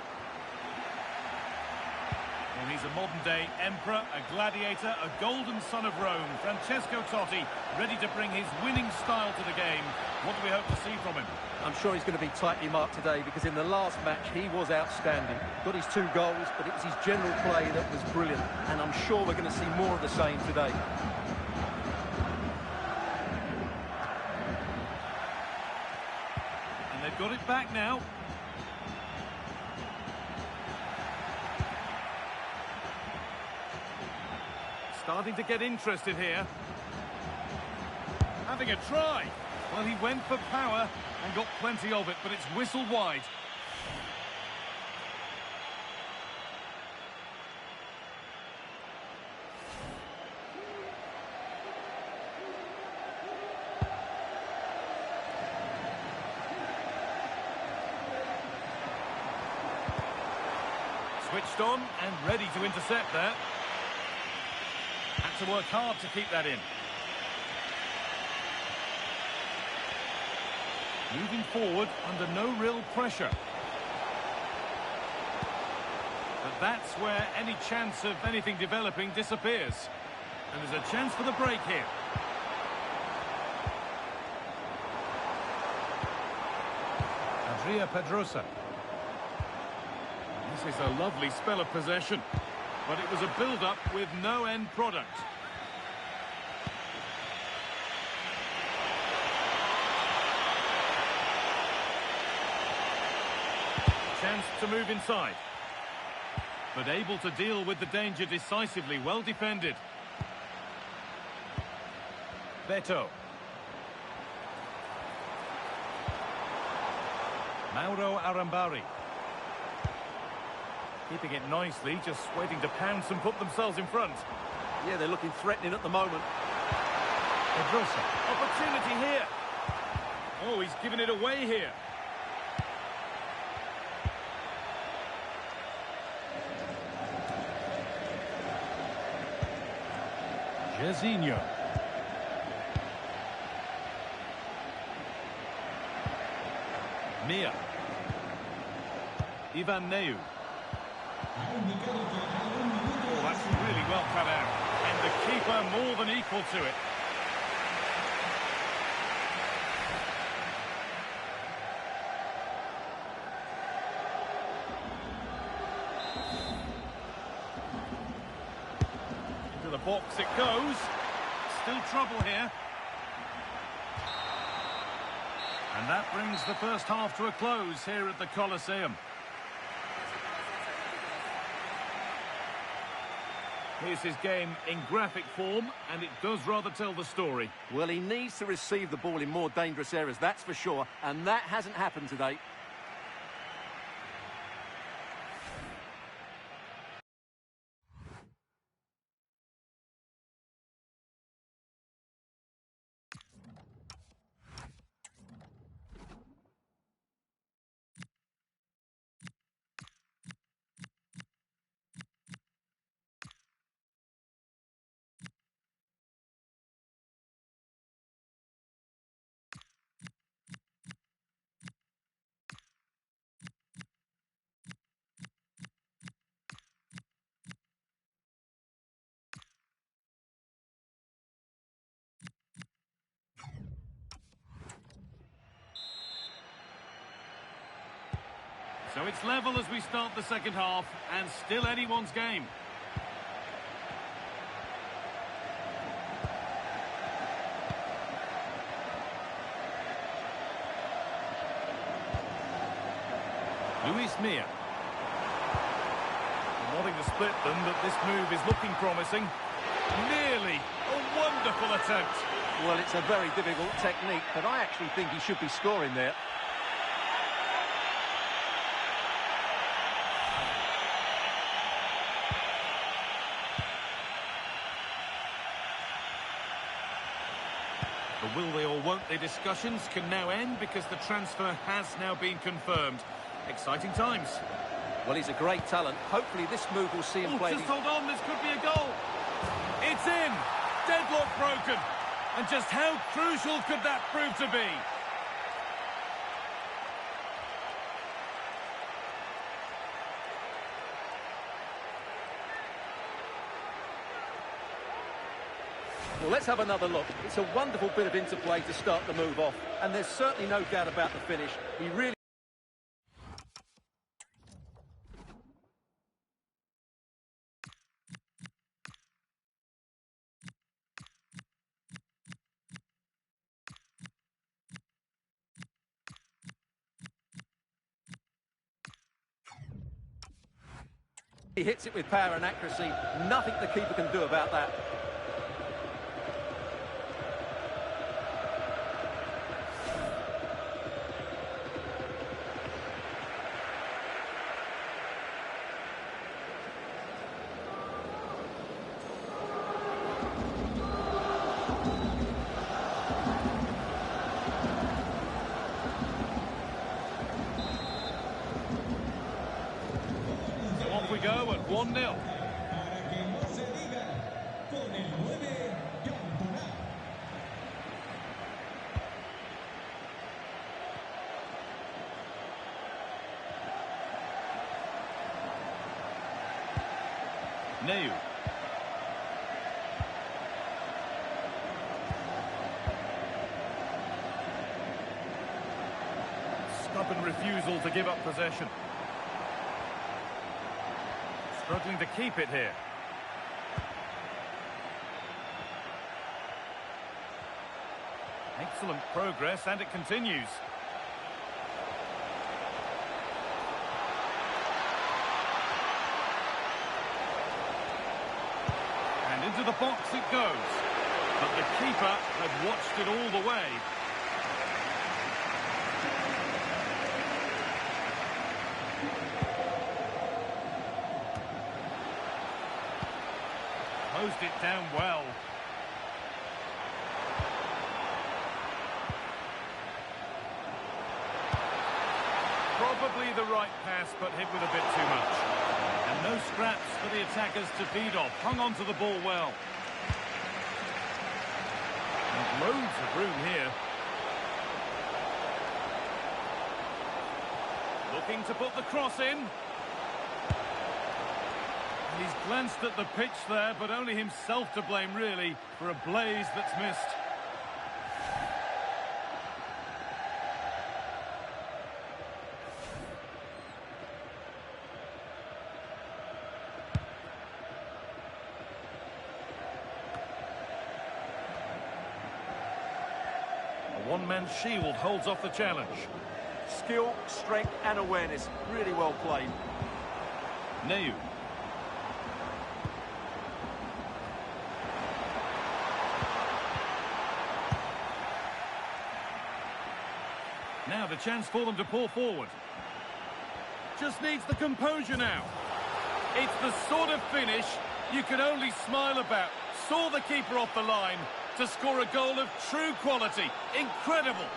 Well, he's a modern-day emperor, a gladiator, a golden son of Rome. Francesco Totti, ready to bring his winning style to the game. What do we hope to see from him? I'm sure he's going to be tightly marked today because in the last match he was outstanding. Got his 2 goals, but it was his general play that was brilliant. And I'm sure we're going to see more of the same today. And they've got it back now. Starting to get interested here. Having a try. Well, he went for power and got plenty of it, but it's whistled wide. Switched on and ready to intercept there. Had to work hard to keep that in. Moving forward under no real pressure. But that's where any chance of anything developing disappears. And there's a chance for the break here. Adria Pedrosa. This is a lovely spell of possession. But it was a build-up with no end product. Chance to move inside. But able to deal with the danger decisively. Well defended. Beto. Mauro Arambari. Keeping it nicely, just waiting to pounce and put themselves in front. Yeah, they're looking threatening at the moment. Pedrosa. Opportunity here. Oh, he's given it away here. Jezinho. Mia. Ivan Neu. Oh, that's really well cut out. And the keeper more than equal to it. Into the box it goes. Still trouble here. And that brings the first half to a close here at the Coliseum. Here's his game in graphic form, and it does rather tell the story. Well, he needs to receive the ball in more dangerous areas, that's for sure, and that hasn't happened today. So it's level as we start the second half, and still anyone's game. Luis Mia. Wanting to split them, but this move is looking promising. Nearly a wonderful attempt. Well, it's a very difficult technique, but I actually think he should be scoring there. The will they or won't they discussions can now end because the transfer has now been confirmed. Exciting times. Well, he's a great talent. Hopefully this move will see him play. Just hold on, this could be a goal. It's in. Deadlock broken. And just how crucial could that prove to be? Well, let's have another look. It's a wonderful bit of interplay to start the move off. And there's certainly no doubt about the finish. He really... He hits it with power and accuracy. Nothing the keeper can do about that. We go at 1-0. Neu. Stubborn refusal to give up possession. Struggling to keep it here. Excellent progress, and it continues. And into the box it goes. But the keeper had watched it all the way. Closed it down well. Probably the right pass, but hit with a bit too much. And no scraps for the attackers to feed off. Hung on to the ball well. And loads of room here. Looking to put the cross in. And he's glanced at the pitch there, but only himself to blame, really, for a blaze that's missed. A one-man shield holds off the challenge. Skill, strength and awareness. Really well played. Neu. Now the chance for them to pull forward. Just needs the composure now. It's the sort of finish you can only smile about. Saw the keeper off the line to score a goal of true quality. Incredible.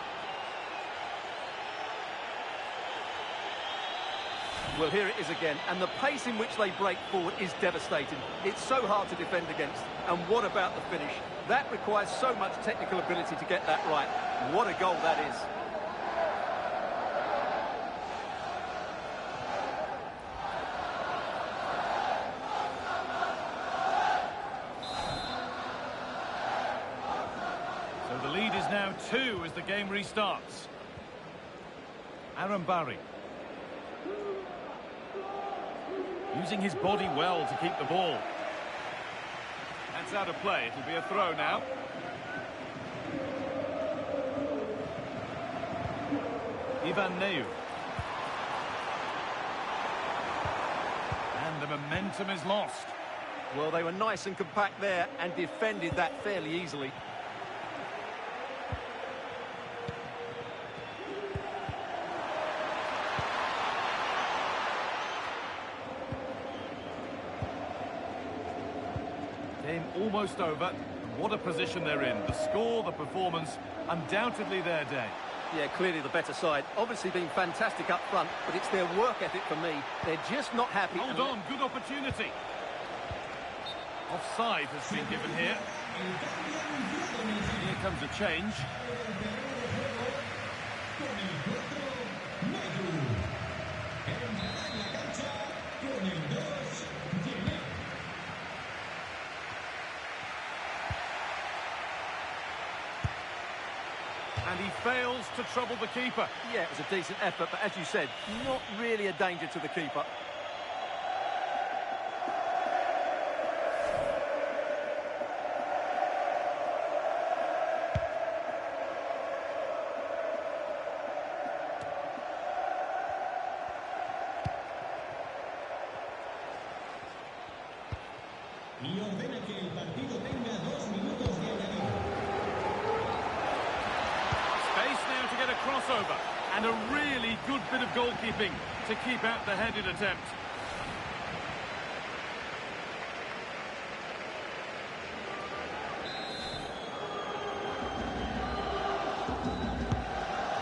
Well, here it is again, and the pace in which they break forward is devastating. It's so hard to defend against. And what about the finish? That requires so much technical ability to get that right. What a goal that is. So the lead is now 2 as the game restarts. Arambari. Using his body well to keep the ball. That's out of play. It'll be a throw now. Ivan Neu. And the momentum is lost. Well, they were nice and compact there and defended that fairly easily. Game almost over. What a position they're in. The score, the performance, undoubtedly their day. Yeah, clearly the better side. Obviously been fantastic up front, but it's their work ethic for me. They're just not happy. Hold on, good opportunity. Offside has been given here. Here comes a change. And he fails to trouble the keeper. Yeah, it was a decent effort, but as you said, not really a danger to the keeper. Crossover and a really good bit of goalkeeping to keep out the headed attempt.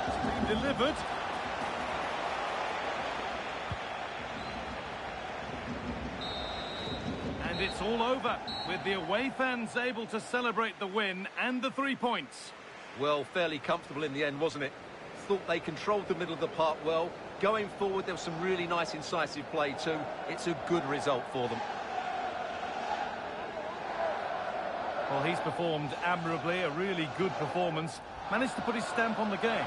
It's been delivered. And it's all over, with the away fans able to celebrate the win and the 3 points. Well, fairly comfortable in the end, wasn't it? Thought they controlled the middle of the park well. Going forward, there was some really nice incisive play too. It's a good result for them. Well, he's performed admirably, a really good performance. Managed to put his stamp on the game.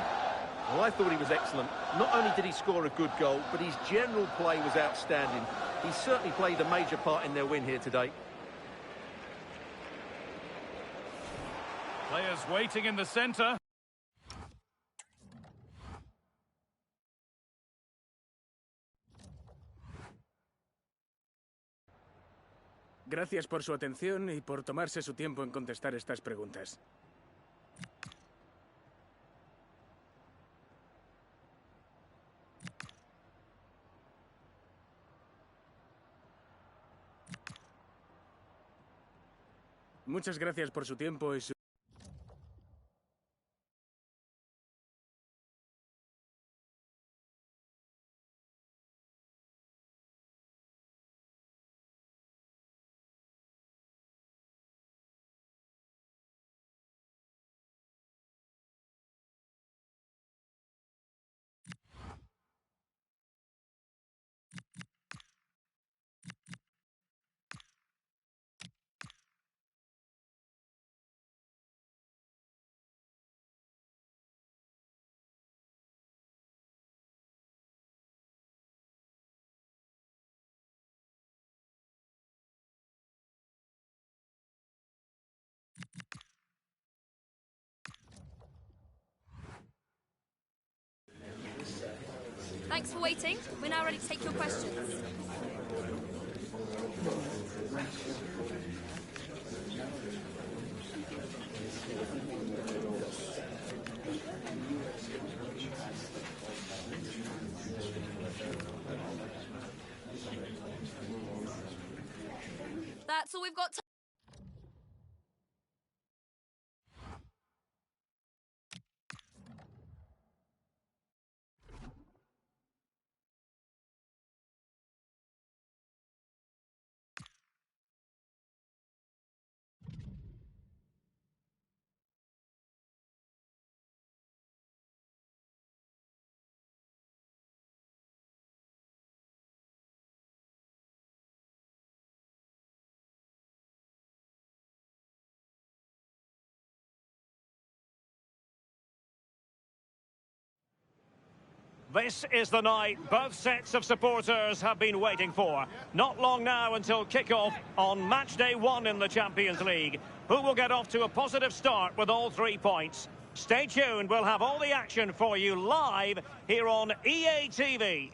Well, I thought he was excellent. Not only did he score a good goal, but his general play was outstanding. He certainly played a major part in their win here today. Players waiting in the centre. Gracias por su atención y por tomarse su tiempo en contestar estas preguntas. Muchas gracias por su tiempo y su... Thanks for waiting. We're now ready to take your questions. That's all we've got time. This is the night both sets of supporters have been waiting for. Not long now until kick-off on match day 1 in the Champions League. Who will get off to a positive start with all 3 points? Stay tuned, we'll have all the action for you live here on EA TV.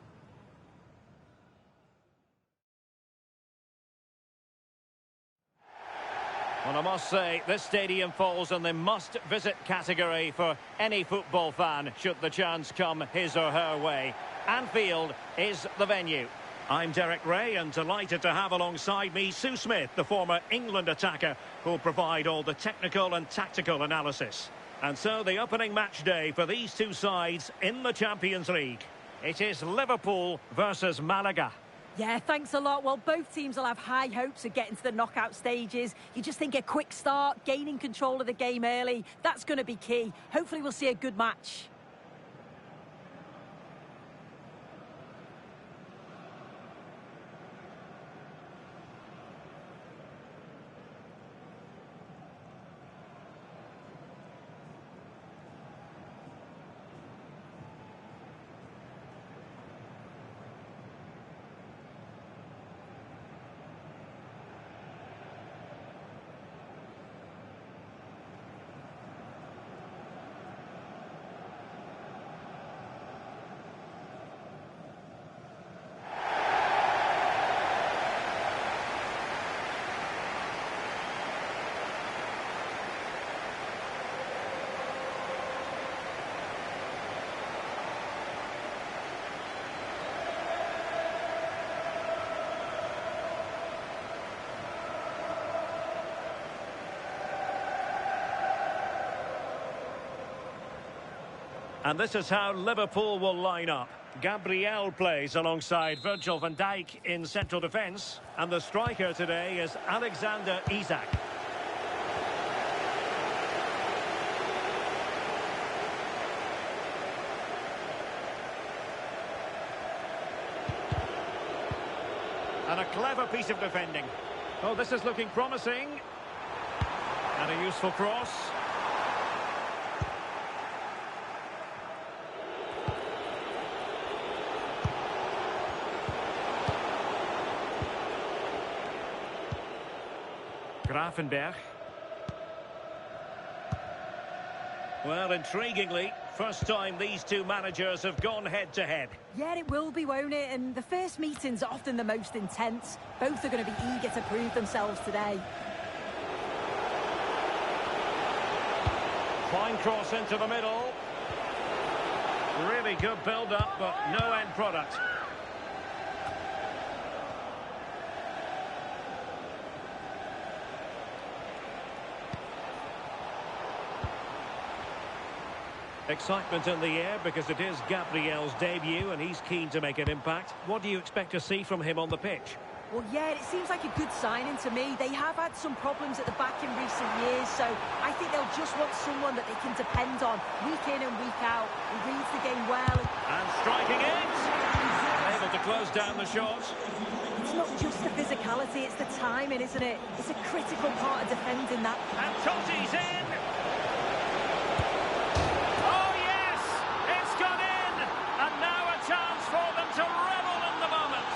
Well, I must say, this stadium falls in the must-visit category for any football fan, should the chance come his or her way. Anfield is the venue. I'm Derek Ray, and delighted to have alongside me Sue Smith, the former England attacker, who'll provide all the technical and tactical analysis. And so, the opening match day for these two sides in the Champions League. It is Liverpool versus Malaga. Yeah, thanks a lot. Well, both teams will have high hopes of getting to the knockout stages. You just think a quick start, gaining control of the game early, that's going to be key. Hopefully we'll see a good match. And this is how Liverpool will line up. Gabriel plays alongside Virgil van Dijk in central defence. And the striker today is Alexander Isak. And a clever piece of defending. Oh, this is looking promising. And a useful cross. Grafenberg. Well, intriguingly, first time these two managers have gone head-to-head. Yeah, it will be, won't it? And the first meeting's often the most intense. Both are going to be eager to prove themselves today. Fine cross into the middle. Really good build-up, but no end product. Excitement in the air because it is Gabriel's debut and he's keen to make an impact. What do you expect to see from him on the pitch? Well, yeah, it seems like a good signing to me. They have had some problems at the back in recent years, so I think they'll just want someone that they can depend on week in and week out. He reads the game well. And striking it! Able to close down the shot. It's not just the physicality, it's the timing, isn't it? It's a critical part of defending that. And Totti's in! Oh, yes! It's gone in! And now a chance for them to revel in the moment.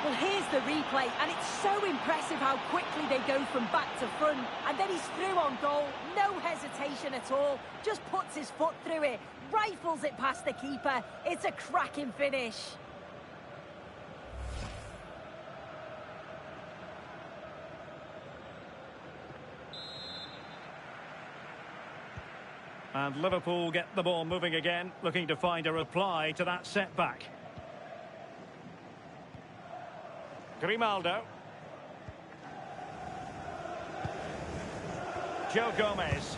Well, here's the replay, and it's so impressive how quickly they go from back to front. And then he's through on goal, no hesitation at all, just puts his foot through it, rifles it past the keeper. It's a cracking finish. And Liverpool get the ball moving again, looking to find a reply to that setback. Grimaldo. Joe Gomez.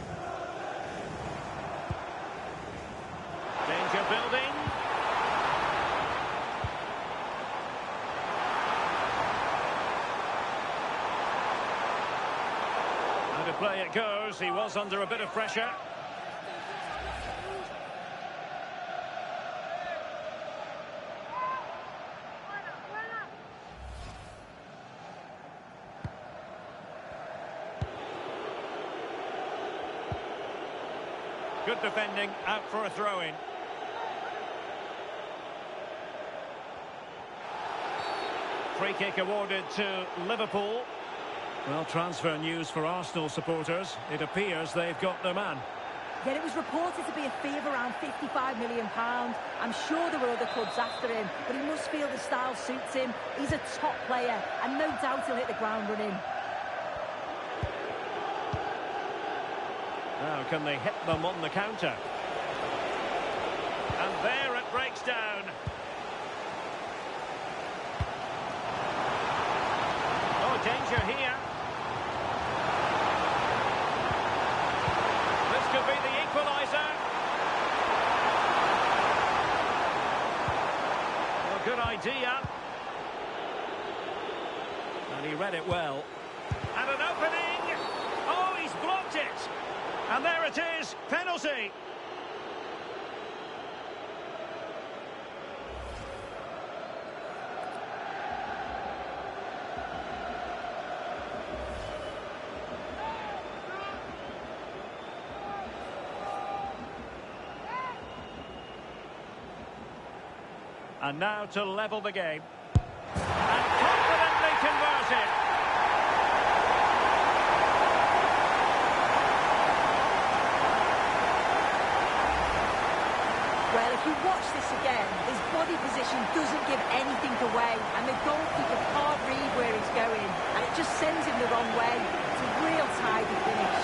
Danger building. And to play it goes. He was under a bit of pressure. Good defending, out for a throw-in. Free kick awarded to Liverpool. Well, transfer news for Arsenal supporters. It appears they've got their man. Yet it was reported to be a fee of around £55 million. I'm sure there were other clubs after him, but he must feel the style suits him. He's a top player, and no doubt he'll hit the ground running. Now, can they hit them on the counter? And there it breaks down. Oh, danger here. This could be the equaliser. Well, good idea. And he read it well. And an opening. Oh, he's blocked it. And there it is, penalty. And now to level the game. And confidently converted. Well, if you watch this again, his body position doesn't give anything away, and the goalkeeper can't read where he's going, and it just sends him the wrong way. It's a real tidy finish.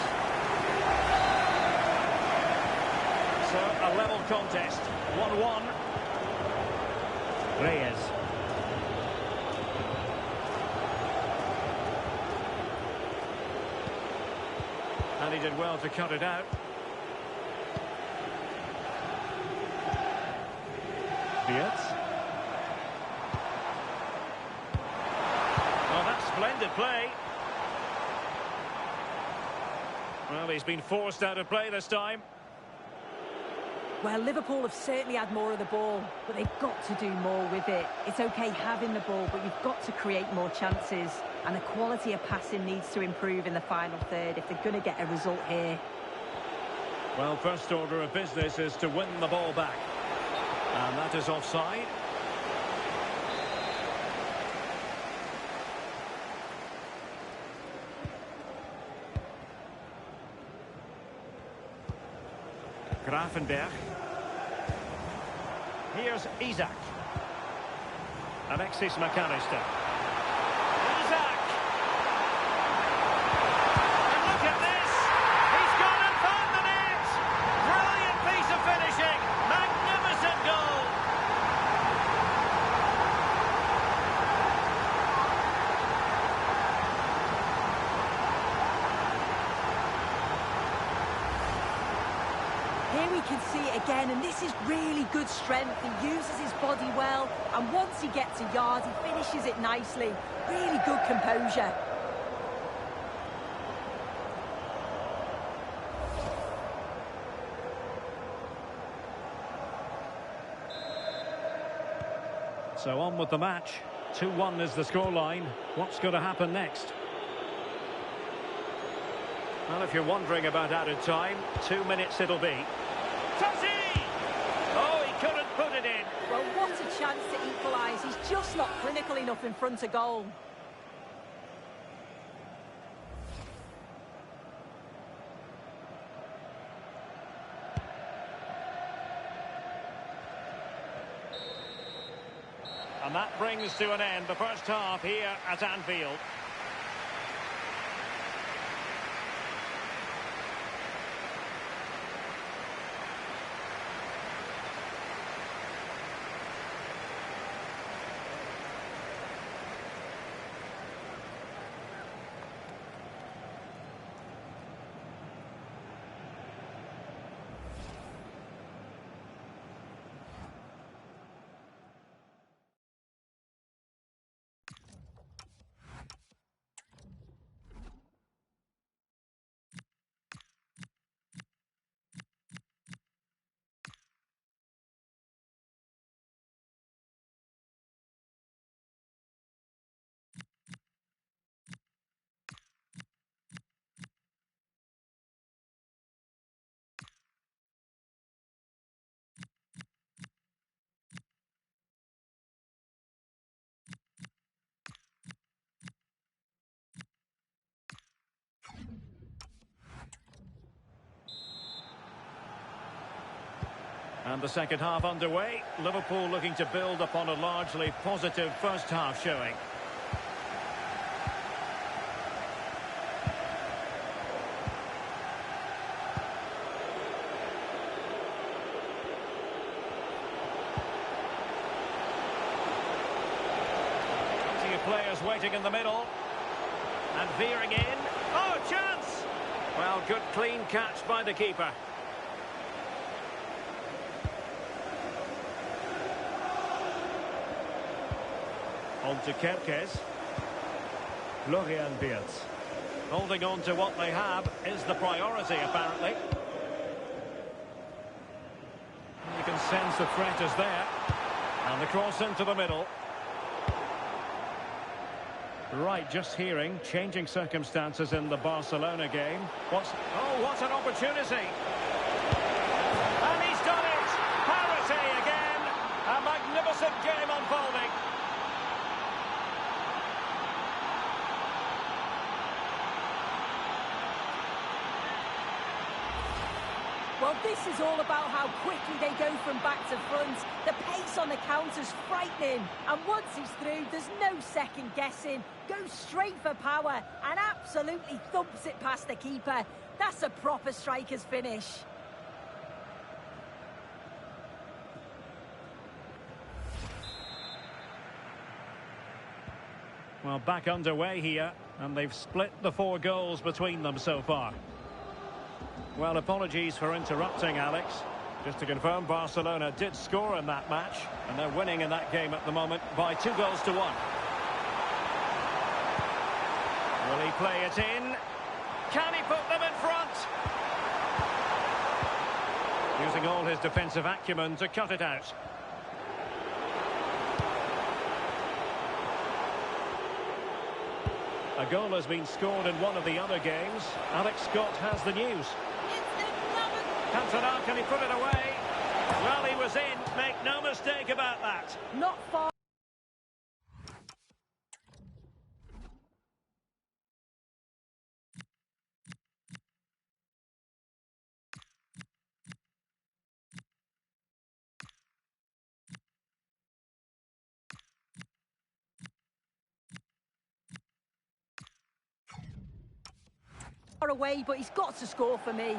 So, a level contest, 1-1. Reyes. And he did well to cut it out. Well, that's splendid play. Well, he's been forced out of play this time. Well, Liverpool have certainly had more of the ball, but they've got to do more with it. It's okay having the ball, but you've got to create more chances. And the quality of passing needs to improve in the final third if they're going to get a result here. Well, first order of business is to win the ball back. And that is offside. Grafenberg. Here's Isaac. Alexis McAllister. Isaac! And look at this! He's gone and found the net! Brilliant piece of finishing! Magnificent goal! Here we can see it again, and this is really good strength. He uses his body well, and once he gets a yard, he finishes it nicely. Really good composure. So on with the match. 2-1 is the scoreline. What's going to happen next? Well, if you're wondering about added time, 2 minutes it'll be. Does he? Oh, he couldn't put it in. Well, what a chance to equalise. He's just not clinical enough in front of goal. And that brings to an end the first half here at Anfield. And the second half underway. Liverpool looking to build upon a largely positive first half showing. Plenty of players waiting in the middle. And veering in. Oh, chance! Well, good clean catch by the keeper. On to Kerkez. Florian Wirtz. Holding on to what they have is the priority, apparently. You can sense the threat is there. And the cross into the middle. Right, just hearing, changing circumstances in the Barcelona game. What an opportunity! And he's done it! Parity again! A magnificent game unfolding. Well, this is all about how quickly they go from back to front. The pace on the counter's frightening. And once he's through, there's no second guessing. Goes straight for power and absolutely thumps it past the keeper. That's a proper striker's finish. Well, back underway here, and they've split the 4 goals between them so far. Well, apologies for interrupting, Alex. Just to confirm, Barcelona did score in that match, and they're winning in that game at the moment by 2 goals to 1. Will he play it in? Can he put them in front? Using all his defensive acumen to cut it out. A goal has been scored in one of the other games. Alex Scott has the news. Cantona, can he put it away? Well, he was in. Make no mistake about that. Not far. Far away, but he's got to score for me.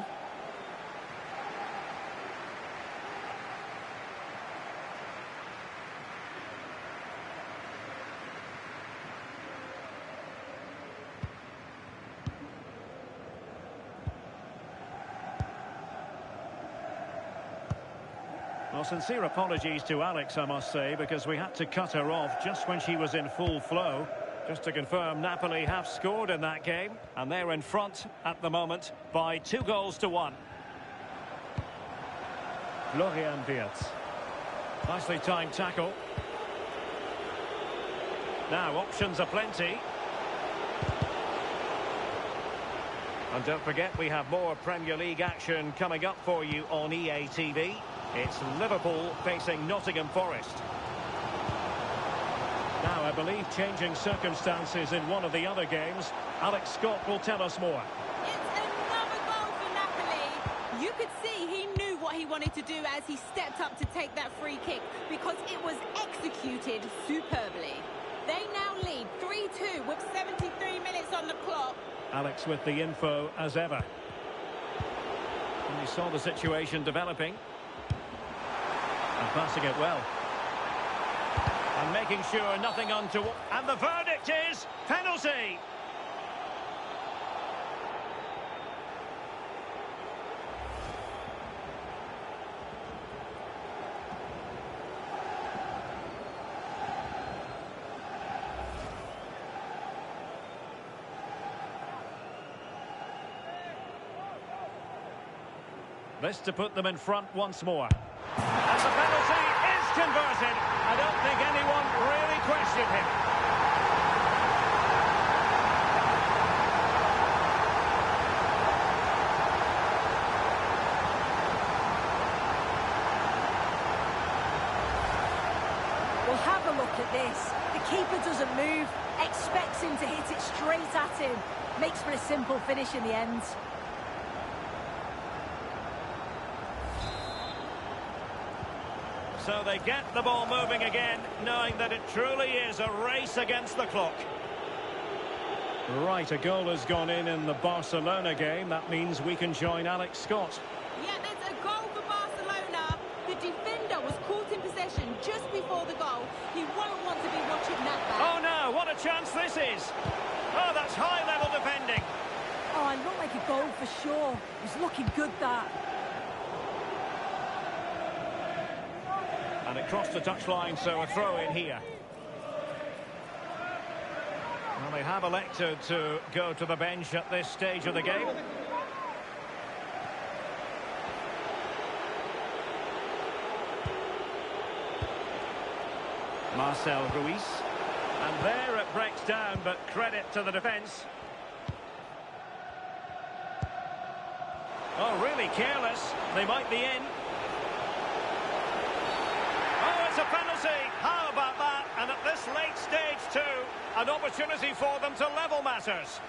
Well, sincere apologies to Alex, I must say, because we had to cut her off just when she was in full flow. Just to confirm, Napoli have scored in that game, and they're in front at the moment by 2-1. Florian Wirtz. Nicely timed tackle. Now, options are plenty. And don't forget, we have more Premier League action coming up for you on EA TV. It's Liverpool facing Nottingham Forest. Now, I believe changing circumstances in one of the other games. Alex Scott will tell us more. It's another goal for Napoli. You could see he knew what he wanted to do as he stepped up to take that free kick because it was executed superbly. They now lead 3-2 with 73 minutes on the clock. Alex with the info as ever. And we saw the situation developing. And passing it well. And making sure nothing untoward. And the verdict is penalty. This to put them in front once more. And the penalty is converted. I don't think anyone really questioned him. Well, have a look at this. The keeper doesn't move, expects him to hit it straight at him. Makes for a simple finish in the end. So they get the ball moving again, knowing that it truly is a race against the clock. Right, a goal has gone in the Barcelona game. That means we can join Alex Scott. Yeah, there's a goal for Barcelona. The defender was caught in possession just before the goal. He won't want to be watching that back. Oh no, what a chance this is. Oh, that's high-level defending. Oh, it looked like a goal for sure. It was looking good, that. And it crossed the touchline, so a throw in here. Well, they have elected to go to the bench at this stage of the game. Marcel Ruiz. And there it breaks down, but credit to the defence. Oh, really careless. They might be in. It's a penalty. How about that? And at this late stage too, an opportunity for them to level matters.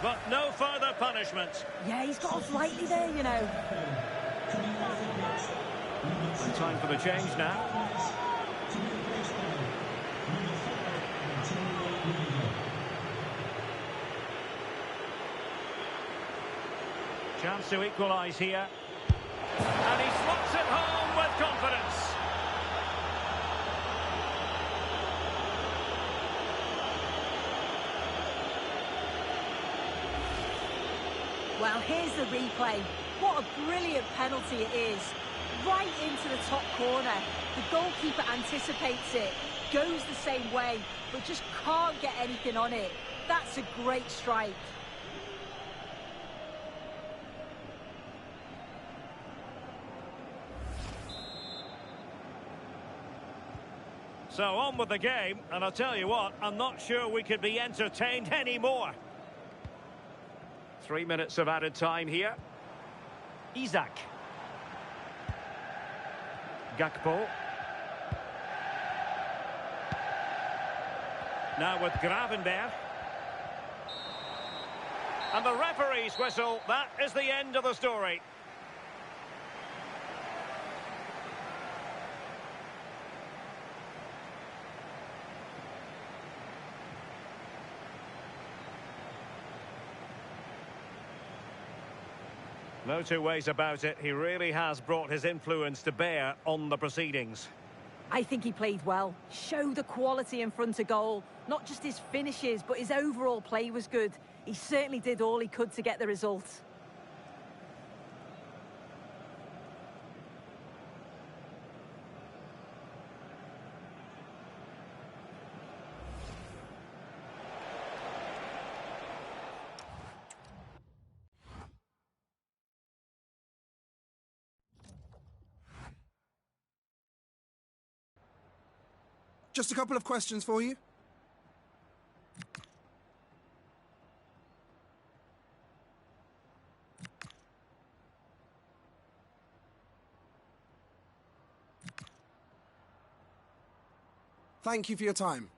But no further punishment. Yeah, he's got off lightly there, you know. And time for the change now. Chance to equalise here. And he slots it home with confidence. Well, here's the replay. What a brilliant penalty it is. Right into the top corner. The goalkeeper anticipates it, goes the same way, but just can't get anything on it. That's a great strike. So on with the game, and I'll tell you what, I'm not sure we could be entertained anymore. 3 minutes of added time here. Isaac. Gakpo. Now with Gravenberg. And the referee's whistle, that is the end of the story. No two ways about it. He really has brought his influence to bear on the proceedings. I think he played well. Showed the quality in front of goal. Not just his finishes, but his overall play was good. He certainly did all he could to get the result. Just a couple of questions for you. Thank you for your time.